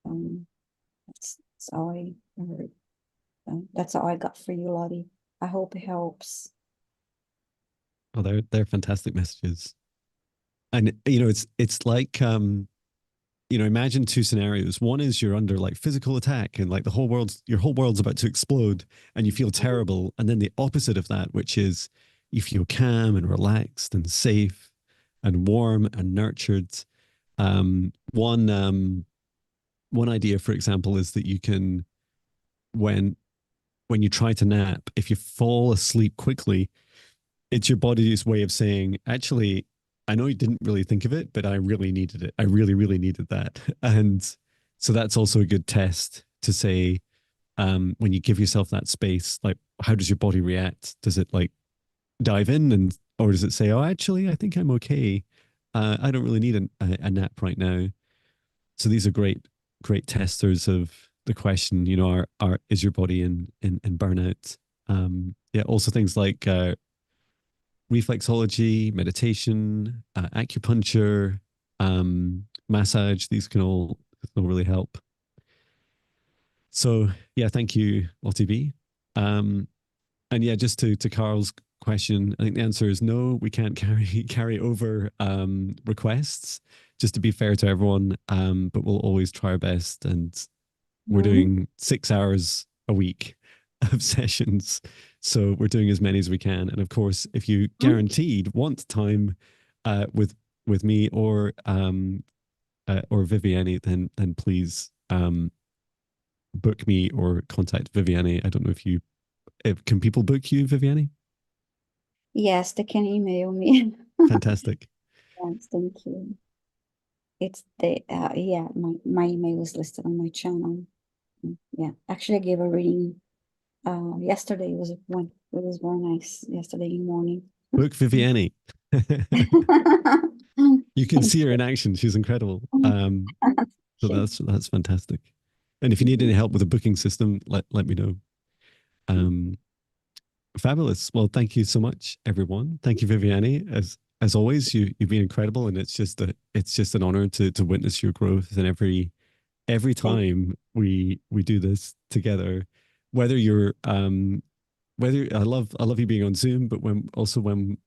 That's all I heard. That's all I got for you, Lottie. I hope it helps. Oh, they're fantastic messages. And it's like imagine two scenarios. One is you're under like physical attack and like your whole world's about to explode and you feel terrible. And then the opposite of that, which is you feel calm and relaxed and safe and warm and nurtured. Um, one um, one idea, for example, is that you can when when you try to nap, if you fall asleep quickly, it's your body's way of saying, actually, I know you didn't really think of it, but I really needed it. I really, really needed that. And so that's also a good test to say, when you give yourself that space, like, how does your body react? Does it like dive in or does it say, oh, actually, I think I'm okay. I don't really need a nap right now. So these are great testers of the question, is your body in burnout? Yeah, also things like reflexology, meditation, acupuncture, massage. These can all really help. So yeah, thank you, Lottie B. And yeah, just to Carl's question, I think the answer is no. We can't carry over requests. Just to be fair to everyone, but we'll always try our best. And we're Mhm. doing 6 hours a week of sessions. So we're doing as many as we can. And of course, if you guaranteed want time with me or Viviane, then please book me or contact Viviane. I don't know if can people book you, Viviane? Yes, they can email me. Fantastic. Yes, thank you. It's the yeah, my email is listed on my channel. Yeah, actually, I gave a reading yesterday. It was very nice yesterday morning. Book Viviane. You can Thank see her in action. She's incredible. you. So Okay. that's fantastic. And if you need Mhm. any help with the booking system, let me know. Um, Fabulous. Well, thank you so much, everyone. Thank you, Viviane. As as always, you've been incredible, and it's just an honor to witness your growth. And every Thank time we do this together, whether you're whether I love you being on Zoom, but when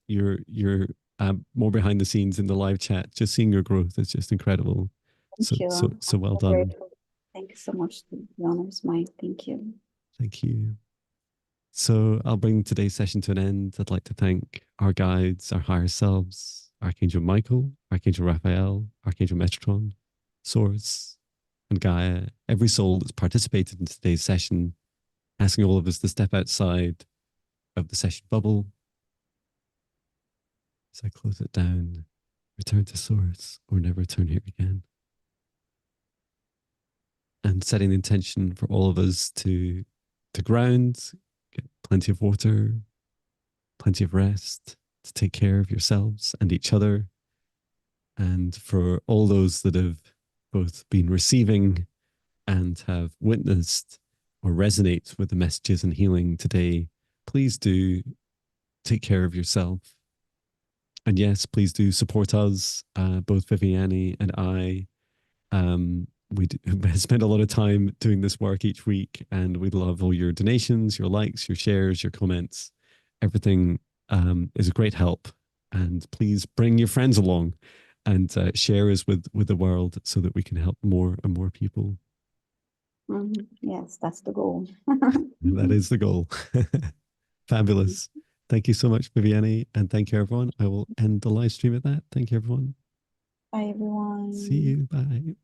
you're more behind the scenes in the live chat, just seeing your growth is just incredible. you. I'm So well so done. grateful. Thank you so much. The honor is mine. Thank you. Thank you. So I'll bring today's session to an end. I'd like to thank our guides, our higher selves, Archangel Michael, Archangel Raphael, Archangel Metatron, Source, and Gaia, every soul that's participated in today's session, asking all of us to step outside of the session bubble. As I close it down, return to Source or never return here again. And setting the intention for all of us to ground, get plenty of water, plenty of rest, to take care of yourselves and each other. And for all those that have both been receiving and have witnessed or resonate with the messages and healing today, please do take care of yourself. And yes, please do support us, both Viviani and I. We spend a lot of time doing this work each week, and we love all your donations, your likes, your shares, your comments. Everything is a great help. And please bring your friends along and share us with the world so that we can help more and more people. Yes, that's the goal. That is the goal. Fabulous. Thank you so much, Viviani, and thank you, everyone. I will end the live stream at that. Thank you, everyone. Bye, See everyone. you. Bye.